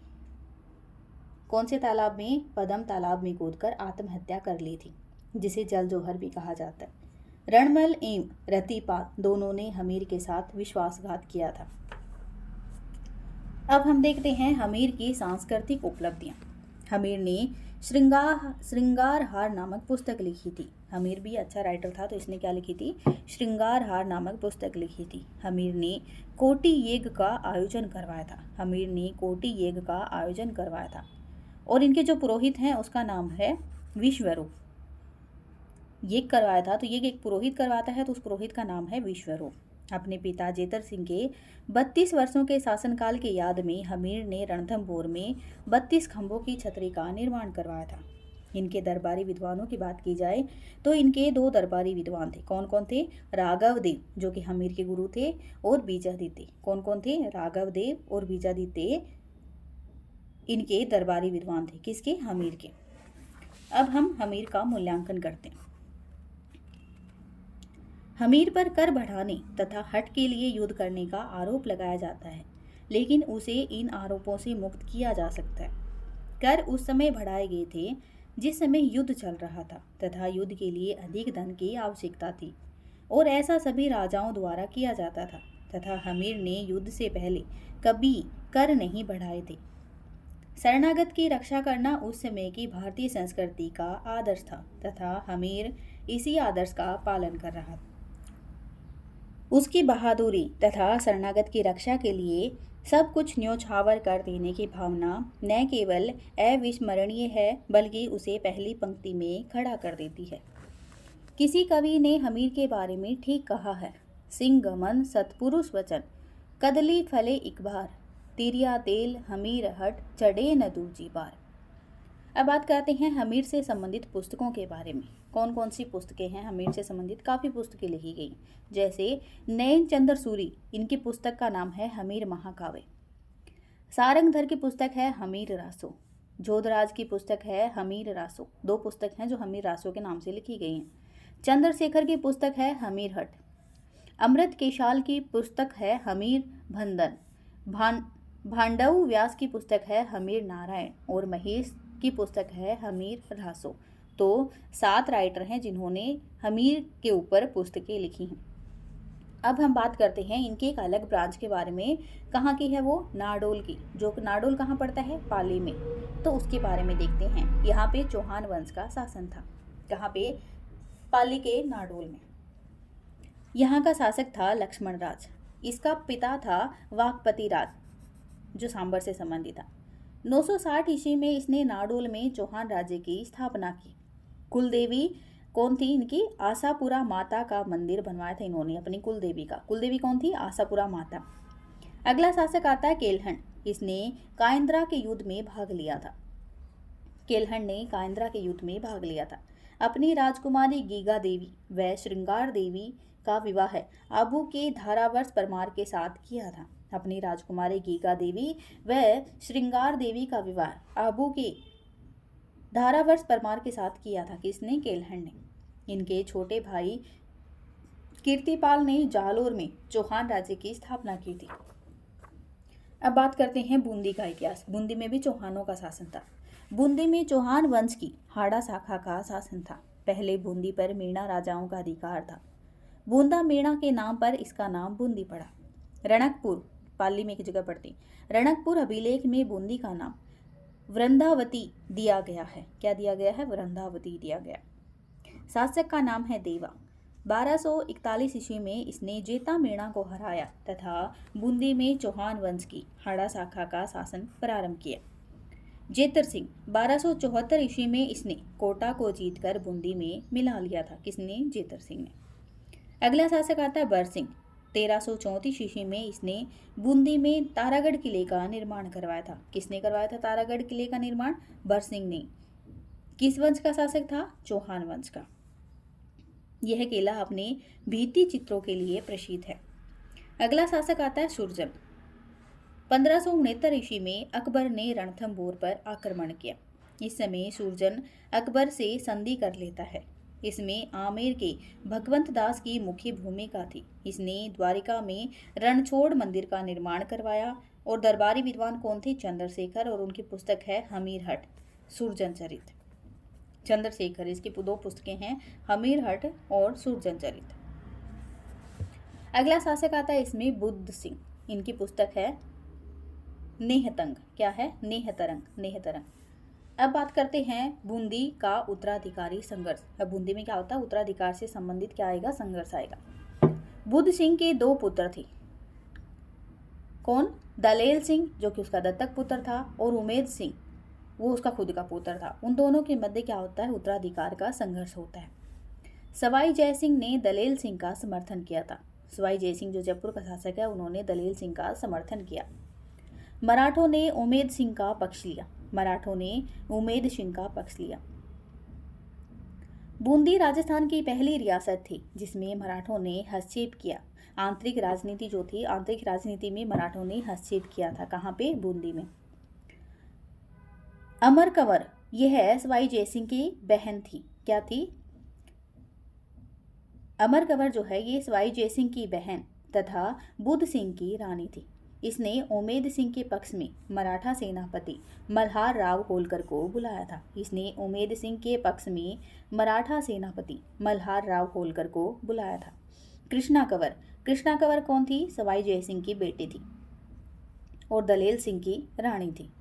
कौन से तालाब में? पदम तालाब में कूदकर आत्महत्या कर ली थी, जिसे जल जौहर भी कहा जाता है। रणमल एवं रतिपाल दोनों ने हमीर के साथ विश्वासघात किया था। अब हम देखते हैं हमीर की सांस्कृतिक उपलब्धियां। हमीर ने श्रृंगार हार नामक पुस्तक लिखी थी। हमीर भी अच्छा राइटर था, तो इसने क्या लिखी थी? श्रृंगार हार नामक पुस्तक लिखी थी। हमीर ने कोटि यज्ञ का आयोजन करवाया था। हमीर ने कोटि यज्ञ का आयोजन करवाया था। और इनके जो पुरोहित हैं उसका नाम है विश्वरूप। यज्ञ करवाया था, तो यज्ञ एक पुरोहित करवाता है, तो उस पुरोहित का नाम है विश्वरूप। अपने पिता जेतर सिंह के 32 वर्षों के शासनकाल की याद में हमीर ने रणथंभौर में 32 खंभों की छतरी का निर्माण करवाया था। इनके दरबारी विद्वानों की बात की जाए तो इनके 2 दरबारी विद्वान थे। कौन कौन थे? राघव देव जो कि हमीर के गुरु थे, और बीजादित्य। कौन कौन थे? राघव देव और बीजादित्य इनके दरबारी विद्वान थे। किसके? हमीर के। अब हम हमीर का मूल्यांकन करते हैं। हमीर पर कर बढ़ाने तथा हट के लिए युद्ध करने का आरोप लगाया जाता है, लेकिन उसे इन आरोपों से मुक्त किया जा सकता है। कर उस समय बढ़ाए गए थे जिस समय युद्ध चल रहा था तथा युद्ध के लिए अधिक धन की आवश्यकता थी, और ऐसा सभी राजाओं द्वारा किया जाता था, तथा हमीर ने युद्ध से पहले कभी कर नहीं बढ़ाए थे। शरणागत की रक्षा करना उस समय की भारतीय संस्कृति का आदर्श था तथा हमीर इसी आदर्श का पालन कर रहा था। उसकी बहादुरी तथा शरणागत की रक्षा के लिए सब कुछ न्योछावर कर देने की भावना न केवल अविस्मरणीय है बल्कि उसे पहली पंक्ति में खड़ा कर देती है। किसी कवि ने हमीर के बारे में ठीक कहा है, सिंह गमन सतपुरुष वचन, कदली फले एक बार, तिरिया तेल हमीर हट चढ़े न दूजी बार। अब बात करते हैं हमीर से संबंधित पुस्तकों के बारे में। कौन कौन सी पुस्तकें हैं हमीर से संबंधित? काफ़ी पुस्तकें लिखी गई, जैसे नयन चंद्र सूरी, इनकी पुस्तक का नाम है हमीर महाकाव्य। सारंगधर की पुस्तक है हमीर रासो। जोधराज की पुस्तक है हमीर रासो। दो पुस्तक हैं जो हमीर रासो के नाम से लिखी गई हैं। चंद्रशेखर की पुस्तक है हमीर हट। अमृत केशाल की पुस्तक है हमीर भंदन। भांडव व्यास की पुस्तक है हमीर नारायण, और महेश की पुस्तक है हमीर रासो। तो 7 राइटर हैं जिन्होंने हमीर के ऊपर पुस्तकें लिखी हैं। अब हम बात करते हैं इनके एक अलग ब्रांच के बारे में। कहाँ की है वो? नाडोल की। जो नाडोल कहाँ पड़ता है? पाली में। तो उसके बारे में देखते हैं। यहाँ पे चौहान वंश का शासन था। कहाँ पे? पाली के नाडोल में। यहाँ का शासक था लक्ष्मण राज। इसका पिता था वाकपति राज, जो सांबर से संबंधित था। 960 ईस्वी में इसने नाडोल में चौहान राज्य की स्थापना की। कुलदेवी कौन थी इनकी? आशापुरा माता का मंदिर बनवाया था इन्होंने अपनी कुलदेवी का। कुलदेवी कौन थी? आशापुरा माता। अगला शासक आता है केलहन। इसने कायंद्रा के युद्ध में भाग लिया था। केलहन ने कायंद्रा के युद्ध में भाग लिया था। अपनी राजकुमारी गीगा देवी व श्रृंगार देवी का विवाह आबू के धारावर्ष परमार के साथ किया था। अपनी राजकुमारी गीगा देवी व श्रृंगार देवी का विवाह आबू के धारावर्ष परमार के साथ किया था। किसने? केलहन ने। इनके छोटे भाई कीर्तिपाल ने जालोर में चौहान राज्य की स्थापना की थी। अब बात करते हैं बूंदी का इतिहास। बूंदी में भी चौहानों का शासन था। बूंदी में चौहान वंश की हाड़ा शाखा का शासन था। पहले बूंदी पर मीणा राजाओं का अधिकार था। बूंदा मीणा के नाम पर इसका नाम बूंदी पड़ा। रणकपुर पाली में एक जगह पड़ती। रणकपुर अभिलेख में बूंदी का नाम वृंदावती दिया गया है। क्या दिया गया है? वृंदावती दिया गया। शासक का नाम है देवा। 1241 ईस्वी में इसने जेता मीणा को हराया तथा बूंदी में चौहान वंश की हाड़ा शाखा का शासन प्रारंभ किया। जेतर सिंह 1274 ईस्वी में इसने कोटा को जीतकर बूंदी में मिला लिया था। किसने? जेतर सिंह ने। अगला शासक आता है बरसिंह। 1334 ईस्वी में इसने बूंदी में तारागढ़ किले का निर्माण करवाया था। किसने करवाया था तारागढ़ किले का निर्माण? बरसिंह ने। किस वंश का शासक था? चौहान वंश का। यह किला अपने भित्ति चित्रों के लिए प्रसिद्ध है। अगला शासक आता है सुरजन। 1569 ईस्वी में अकबर ने रणथंभौर पर आक्रमण किया। इस समय सुरजन अकबर से संधि कर लेता है। इसमें आमेर के भगवंत दास की मुख्य भूमिका थी। इसने द्वारिका में रणछोड़ मंदिर का निर्माण करवाया। और दरबारी विद्वान कौन थे? चंद्रशेखर, और उनकी पुस्तक है हमीर हट सुरजन चरित। चंद्रशेखर, इसकी 2 पुस्तकें हैं, हमीर हट और सुरजन चरित। अगला शासक आता है इसमें बुद्ध सिंह। इनकी पुस्तक है नेहतंग। क्या है? नेहतरंग। अब बात करते हैं बूंदी का उत्तराधिकारी संघर्ष। अब बूंदी में क्या होता है? उत्तराधिकार से संबंधित क्या आएगा? संघर्ष आएगा। बुद्ध सिंह के 2 पुत्र थे। कौन? दलेल सिंह, जो कि उसका दत्तक पुत्र था, और उमेद सिंह, वो उसका खुद का पुत्र था। उन दोनों के मध्य क्या होता है? उत्तराधिकार का संघर्ष होता है। सवाई जयसिंह ने दलेल सिंह का समर्थन किया था। सवाई जयसिंह जो जयपुर का शासक है, उन्होंने दलेल सिंह का समर्थन किया। मराठों ने उमेद सिंह का पक्ष लिया। बूंदी राजस्थान की पहली रियासत थी जिसमें मराठों ने हस्तक्षेप किया। आंतरिक राजनीति में मराठों ने हस्तक्षेप किया था। कहाँ पे? बूंदी में। अमर कंवर यह सवाई जयसिंह की बहन थी। क्या थी? अमर कंवर जो है ये सवाई जयसिंह की बहन तथा बुद्ध सिंह की रानी थी। इसने उमेद सिंह के पक्ष में मराठा सेनापति मल्हार राव होलकर को बुलाया था। इसने उमेद सिंह के पक्ष में मराठा सेनापति मल्हार राव होलकर को बुलाया था। कृष्णा कंवर कौन थी? सवाई जयसिंह की बेटी थी और दलेल सिंह की रानी थी।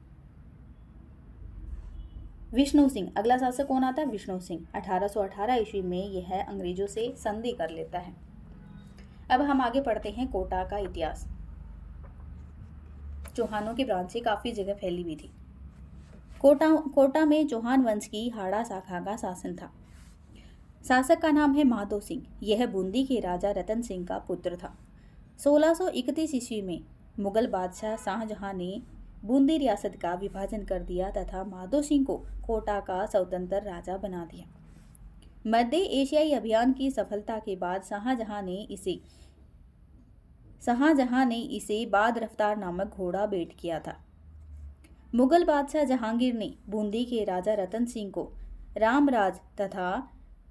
विष्णु सिंह, अगला शासक कौन आता है? विष्णु सिंह। 1818 ईस्वी में यह अंग्रेजों से संधि कर लेता है। अब हम आगे पढ़ते हैं कोटा का इतिहास। चौहानों की ब्रांच से काफी जगह फैली हुई थी। कोटा में चौहान वंश की हाड़ा शाखा का शासन था। शासक का नाम है माधो सिंह। यह बूंदी के राजा रतन सिंह का पुत्र था। 1631 ईस्वी में मुगल बादशाह शाहजहां ने बूंदी रियासत का विभाजन कर दिया तथा माधो सिंह को कोटा का स्वतंत्र राजा बना दिया। मध्य एशियाई अभियान की सफलता के बाद शाहजहां ने इसे बाद रफ्तार नामक घोड़ा भेंट किया था। मुगल बादशाह जहांगीर ने बूंदी के राजा रतन सिंह को रामराज तथा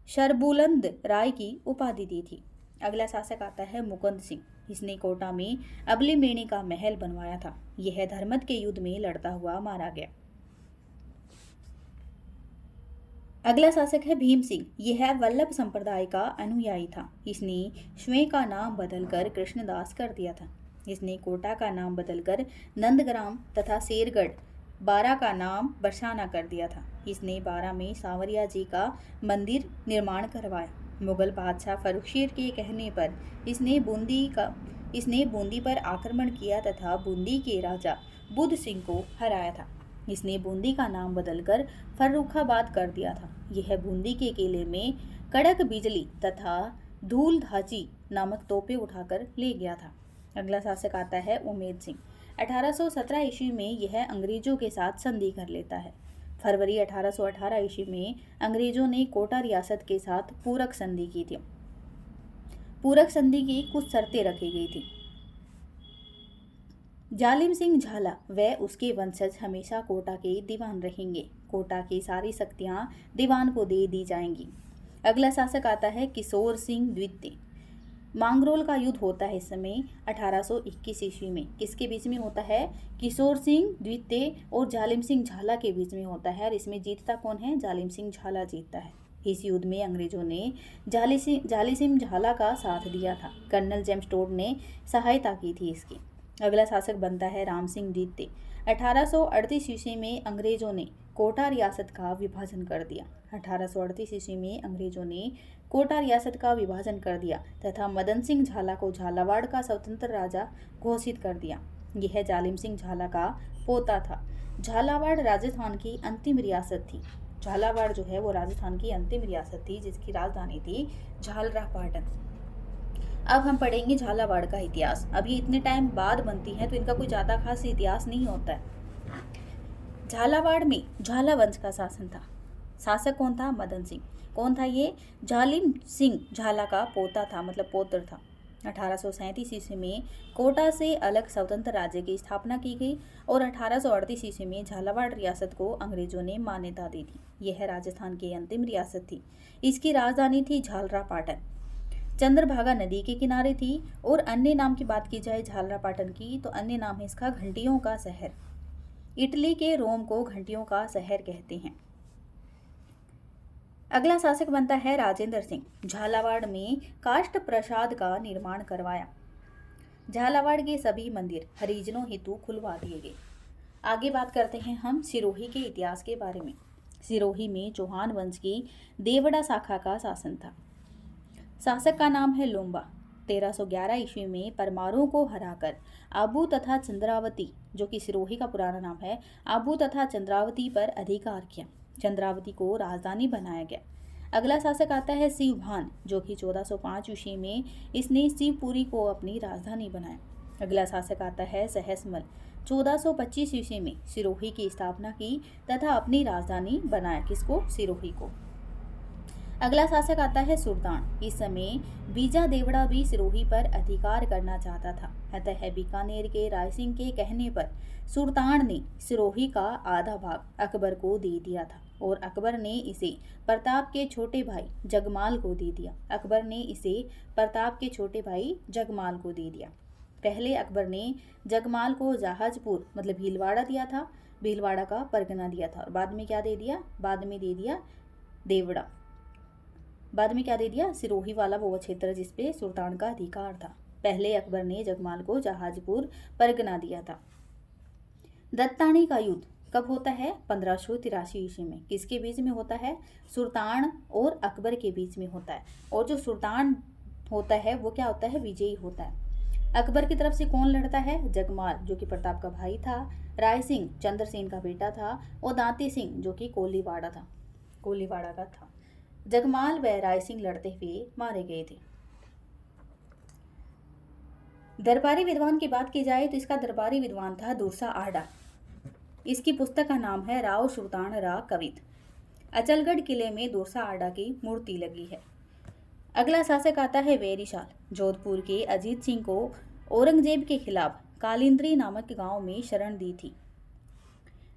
शरबुलंद राय की उपाधि दी थी। अगला शासक आता है मुकुंद सिंह। इसने कोटा में अबली मेणी का महल बनवाया था। यह धर्मत के युद्ध में लड़ता हुआ मारा गया। अगला शासक है भीम सिंह। यह वल्लभ संप्रदाय का अनुयायी था। इसने श्वें का नाम बदलकर कृष्णदास कर दिया था। इसने कोटा का नाम बदलकर नंदग्राम तथा शेरगढ़ बारा का नाम बरसाना कर दिया था। इसने बारा में सांवरिया जी का मंदिर निर्माण करवाया। मुगल बादशाह फर्रुखशीर के कहने पर इसने बूंदी पर आक्रमण किया तथा बूंदी के राजा बुद्ध सिंह को हराया था। इसने बूंदी का नाम बदलकर फर्रुखाबाद कर दिया था। यह बूंदी के किले में कड़क बिजली तथा धूल धाची नामक तोपें उठाकर ले गया था। अगला शासक आता है उमेद सिंह। 1817 ईस्वी में यह अंग्रेजों के साथ संधि कर लेता है। फरवरी 1818 ईस्वी में अंग्रेजों ने कोटा रियासत के साथ पूरक संधि की थी। पूरक संधि की कुछ शर्तें रखी गई थी। जालिम सिंह झाला व उसके वंशज हमेशा कोटा के दीवान रहेंगे। कोटा की सारी शक्तियां दीवान को दे दी जाएंगी। अगला शासक आता है किशोर सिंह द्वितीय। मांगरोल का युद्ध होता है इस समय 1821 ईस्वी में। किसके बीच में होता है? किशोर सिंह द्वितीय और जालिम सिंह झाला के बीच में होता है। और इसमें जीतता कौन है? जालिम सिंह झाला जीतता है। इस युद्ध में अंग्रेजों ने जालिम सिंह झाला का साथ दिया था। कर्नल जेम्स टोड ने सहायता की थी इसकी। अगला शासक बनता है राम सिंह द्वितीय। 1838 ईस्वी में अंग्रेजों ने कोटा रियासत का विभाजन कर दिया। 1838 ईस्वी में अंग्रेजों ने कोटा रियासत का विभाजन कर दिया तथा मदन सिंह झाला को झालावाड़ का स्वतंत्र राजा घोषित कर दिया। यह जालिम सिंह झाला का पोता था। झालावाड़ राजस्थान की अंतिम रियासत थी। झालावाड़ जो है वो राजस्थान की अंतिम रियासत थी जिसकी राजधानी थी झालरापाटन। अब हम पढ़ेंगे झालावाड़ का इतिहास। अब ये इतने टाइम बाद बनती है तो इनका कोई ज़्यादा खास इतिहास नहीं होता है। झालावाड़ में झाला वंश का शासन था। शासक कौन था? मदन सिंह। कौन था ये? जालिम सिंह झाला का पोता था, मतलब पौत्र था। 1837 ईस्वी में कोटा से अलग स्वतंत्र राज्य की स्थापना की गई और 1838 ईस्वी में झालावाड़ रियासत को अंग्रेजों ने मान्यता दी थी। यह राजस्थान की अंतिम रियासत थी। इसकी राजधानी थी झालरापाटन। चंद्रभागा नदी के किनारे थी। और अन्य नाम की बात की जाए झालरापाटन की तो अन्य नाम है इसका घंटियों का शहर। इटली के रोम को घंटियों का शहर कहते हैं। अगला शासक बनता है राजेंद्र सिंह। झालावाड़ में काष्ठ प्रसाद का निर्माण करवाया। झालावाड़ के सभी मंदिर हरिजनों हेतु खुलवा दिए गए। आगे बात करते हैं हम सिरोही के इतिहास के बारे में। सिरोही में चौहान वंश की देवड़ा शाखा का शासन था। शासक का नाम है लोम्बा। 1311 ईस्वी में परमारों को हराकर आबू तथा चंद्रावती, जो कि सिरोही का पुराना नाम है, आबू तथा चंद्रावती पर अधिकार किया। चंद्रावती को राजधानी बनाया गया। अगला शासक आता है शिवभान, जो कि 1405 ईस्वी में इसने शिवपुरी को अपनी राजधानी बनाया। अगला शासक आता है सहसमल। 1425 ईस्वी में सिरोही की स्थापना की तथा अपनी राजधानी बनाया। किसको? सिरोही को। अगला शासक आता है सुल्तान। इस समय बीजा देवड़ा भी सिरोही पर अधिकार करना चाहता था। अतः बीकानेर के राय सिंह के कहने पर सुल्तान ने सिरोही का आधा भाग अकबर को दे दिया था और अकबर ने इसे प्रताप के छोटे भाई जगमाल को दे दिया। अकबर ने इसे प्रताप के छोटे भाई जगमाल को दे दिया। पहले अकबर ने जगमाल को जहाजपुर मतलब भीलवाड़ा दिया था, भीलवाड़ा का परगना दिया था, और बाद में क्या दे दिया, बाद में दे दिया देवड़ा, बाद में क्या दे दिया, सिरोही वाला वो क्षेत्र जिसपे सुल्तान का अधिकार था। पहले अकबर ने जगमाल को जहाजपुर परगना दिया था। दत्तानी का युद्ध कब होता है? 1583 ईस्वी में। किसके बीच में होता है? सुल्तान और अकबर के बीच में होता है। और जो सुल्तान होता है वो क्या होता है? विजयी होता है। अकबर की तरफ से कौन लड़ता है? जगमाल, जो कि प्रताप का भाई था, राय सिंह चंद्रसेन का बेटा था, और दांती सिंह जो कि कोलीवाड़ा का था। जगमाल व राय सिंह लड़ते हुए मारे गए थे। दरबारी विद्वान की बात की जाए तो इसका दरबारी विद्वान था दुरसा आडा। इसकी पुस्तक का नाम है राव सुल्तान रा कवित। अचलगढ़ किले में दुरसा आडा की मूर्ति लगी है। अगला शासक आता है वैरीशाल। जोधपुर के अजीत सिंह को औरंगजेब के खिलाफ कालिंद्री नामक गांव में शरण दी थी।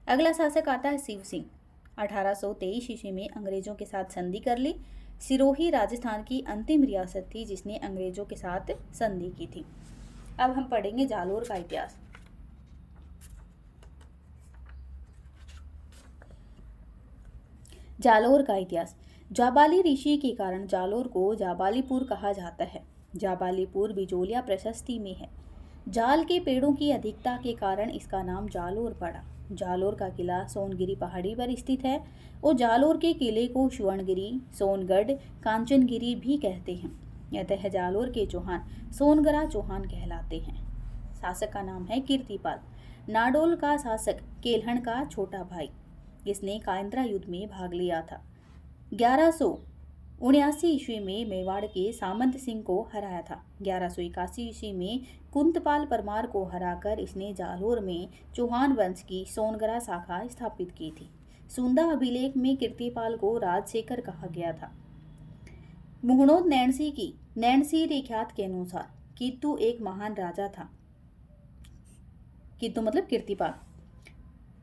अगला शासक आता है शिव सिंह। 1823 ईस्वी में अंग्रेजों के साथ संधि कर ली। सिरोही राजस्थान की अंतिम रियासत थी जिसने अंग्रेजों के साथ संधि की थी। अब हम पढ़ेंगे जालोर का इतिहास। जालोर का इतिहास। जाबाली ऋषि के कारण जालोर को जाबालीपुर कहा जाता है। जाबालीपुर बिजोलिया प्रशस्ति में है। जाल के पेड़ों की अधिकता के कारण इसका नाम जालोर पड़ा। जालोर का किला सोनगिरी पहाड़ी पर स्थित है और जालोर के किले को सुवर्णगिरी, सोनगढ़, कांचनगिरी भी कहते हैं। अतः जालोर के चौहान सोनगरा चौहान कहलाते हैं। शासक का नाम है कीर्तिपाल। नाडोल का शासक केल्हण का छोटा भाई, इसने काइंद्रा युद्ध में भाग लिया था। 1179 ईस्वी में मेवाड़ के सामंत सिंह को हराया था। 1181 ईस्वी में कुंतपाल परमार को हराकर इसने जालोर में चौहान वंश की सोनगरा शाखा स्थापित की थी। सुंदा अभिलेख में कीर्तिपाल को राजशेखर कहा गया था। मुहणोद नैणसी रेख्यात के अनुसार कीतु एक महान राजा था। कीतु मतलब कीर्तिपाल।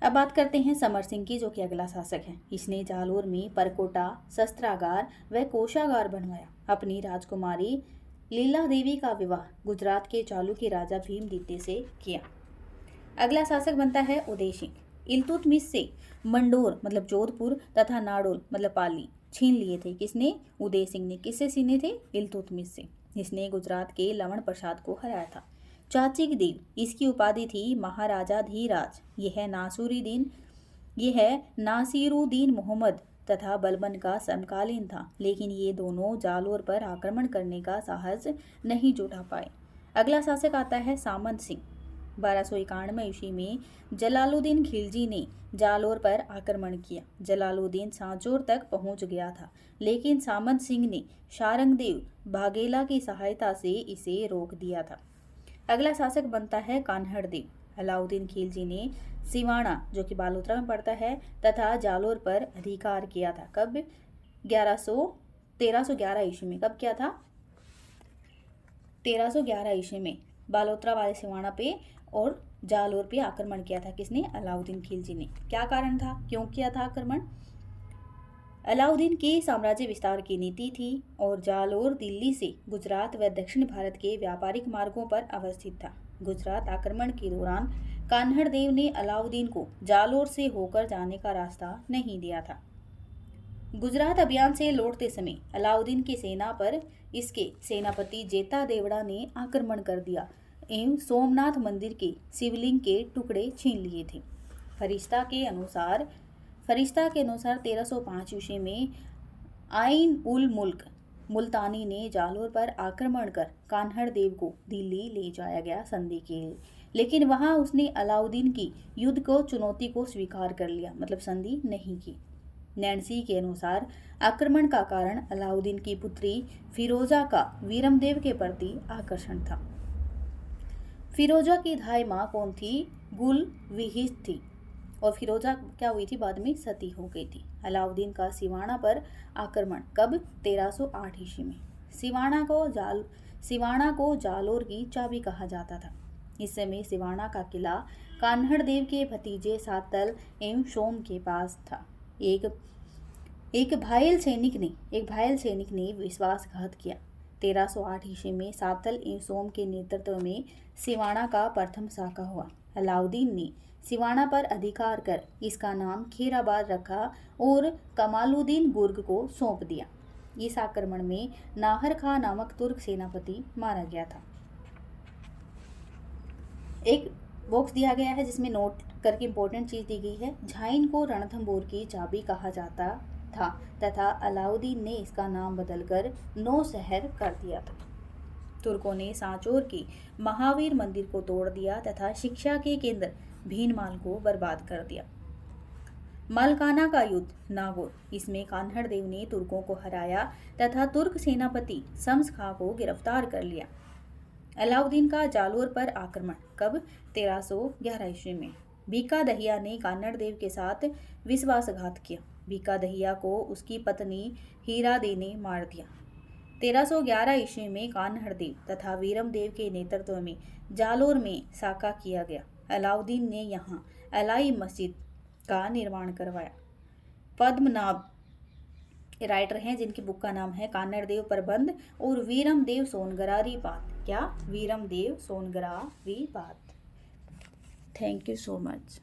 अब बात करते हैं समर सिंह की, जो कि अगला शासक है। इसने जालोर में परकोटा, शस्त्रागार व कोषागार बनवाया। अपनी राजकुमारी लीला देवी का विवाह गुजरात के चालुक्य राजा भीमदित्य से किया। अगला शासक बनता है उदय सिंह। इल्तुतमिश से मंडोर मतलब जोधपुर तथा नाडोल मतलब पाली छीन लिए थे। किसने? उदय सिंह ने। किससे छीने थे? इल्तुतमिश से। इसने गुजरात के लवण प्रसाद को हराया था। चाचिक देव, इसकी उपाधि थी महाराजा धीराज। यह नासिरुद्दीन मोहम्मद तथा बलबन का समकालीन था, लेकिन ये दोनों जालोर पर आक्रमण करने का साहस नहीं जुटा पाए। अगला शासक आता है सामंत सिंह। 1291 ईस्वी में जलालुद्दीन खिलजी ने जालोर पर आक्रमण किया। जलालुद्दीन सांचौर तक पहुंच गया था, लेकिन सामंत सिंह ने शारंगदेव बाघेला की सहायता से इसे रोक दिया था। अगला शासक बनता है कान्हड़ देव। अलाउद्दीन खिलजी ने सिवाना, जो कि बालोतरा में पड़ता है, तथा जालोर पर अधिकार किया था। कब? 1311 ईस्वी में। कब किया था? 1311 ईस्वी में बालोतरा वाले सिवाना पे और जालोर पे आक्रमण किया था। किसने? अलाउद्दीन खिलजी ने। क्या कारण था? क्यों किया था आक्रमण? अलाउद्दीन की साम्राज्य विस्तार की नीति थी और जालोर दिल्ली से गुजरात व दक्षिण भारत के व्यापारिक मार्गों पर अवस्थित था। गुजरात आक्रमण के दौरान कान्हड़ देव ने अलाउद्दीन को जालोर से होकर जाने का रास्ता नहीं दिया था। गुजरात अभियान से लौटते समय अलाउद्दीन की सेना पर इसके सेनापति जेता देवड़ा ने आक्रमण कर दिया एवं सोमनाथ मंदिर के शिवलिंग के टुकड़े छीन लिए थे। फरिश्ता के अनुसार 1305 ईस्वी में आइन उल मुल्क मुल्तानी ने जालोर पर आक्रमण कर कान्हड़ देव को दिल्ली ले जाया गया संधि के लिए, लेकिन वहां उसने अलाउद्दीन की युद्ध को चुनौती को स्वीकार कर लिया, मतलब संधि नहीं की। नैणसी के अनुसार आक्रमण का कारण अलाउद्दीन की पुत्री फिरोजा का वीरमदेव के प्रति आकर्षण था। फिरोजा की धाई माँ कौन थी? गुल विहित थी। और फिरोजा क्या हुई थी, बाद में सती हो गई थी। अलाउद्दीन का सिवाना पर आक्रमण कब, 1308 ईस्वी में। सिवाना को जालोर की चाबी कहा जाता था। इस समय सिवाना का किला कान्हड़ देव के भतीजे सातल एवं सोम के पास था। एक घायल सैनिक ने विश्वासघात किया। 1308 ईस्वी में सातल एवं सोम के नेतृत्व में सिवाना का प्रथम साका हुआ। अलाउद्दीन ने सिवाना पर अधिकार कर इसका नाम खेराबाद रखा और कमालुद्दीन बुर्ग को सौंप दिया। इस आक्रमण में नाहर खां नामक तुर्क सेनापति मारा गया था। एक बॉक्स दिया गया है जिसमें नोट करके इंपॉर्टेंट चीज दी गई है। झाइन को रणथंबोर की चाबी कहा जाता था तथा अलाउद्दीन ने इसका नाम बदलकर नौशहर कर दिया था। तुर्कों ने सांचौर की महावीर मंदिर को तोड़ दिया तथा शिक्षा के केंद्र भीनमाल को बर्बाद कर दिया। मालकाना का युद्ध नागौर, इसमें कान्हड़ देव ने तुर्कों को हराया तथा तुर्क सेनापति शम्स खां को गिरफ्तार कर लिया। अलाउद्दीन का जालोर पर आक्रमण कब, 1311 ईस्वी में। बीका दहिया ने कान्हड़ देव के साथ विश्वासघात किया। बीका दहिया को उसकी पत्नी हीरा दे ने मार दिया। 1311 ईस्वी में कान्हड़ देव तथा वीरम देव के नेतृत्व में जालोर में साका किया गया। अलाउद्दीन ने यहाँ अलाई मस्जिद का निर्माण करवाया। पद्मनाभ राइटर हैं जिनकी बुक का नाम है कान्हड़ देव प्रबंध और वीरम देव सोनगरारी बात। क्या, वीरम देव सोनगरारी बात। Thank you so much.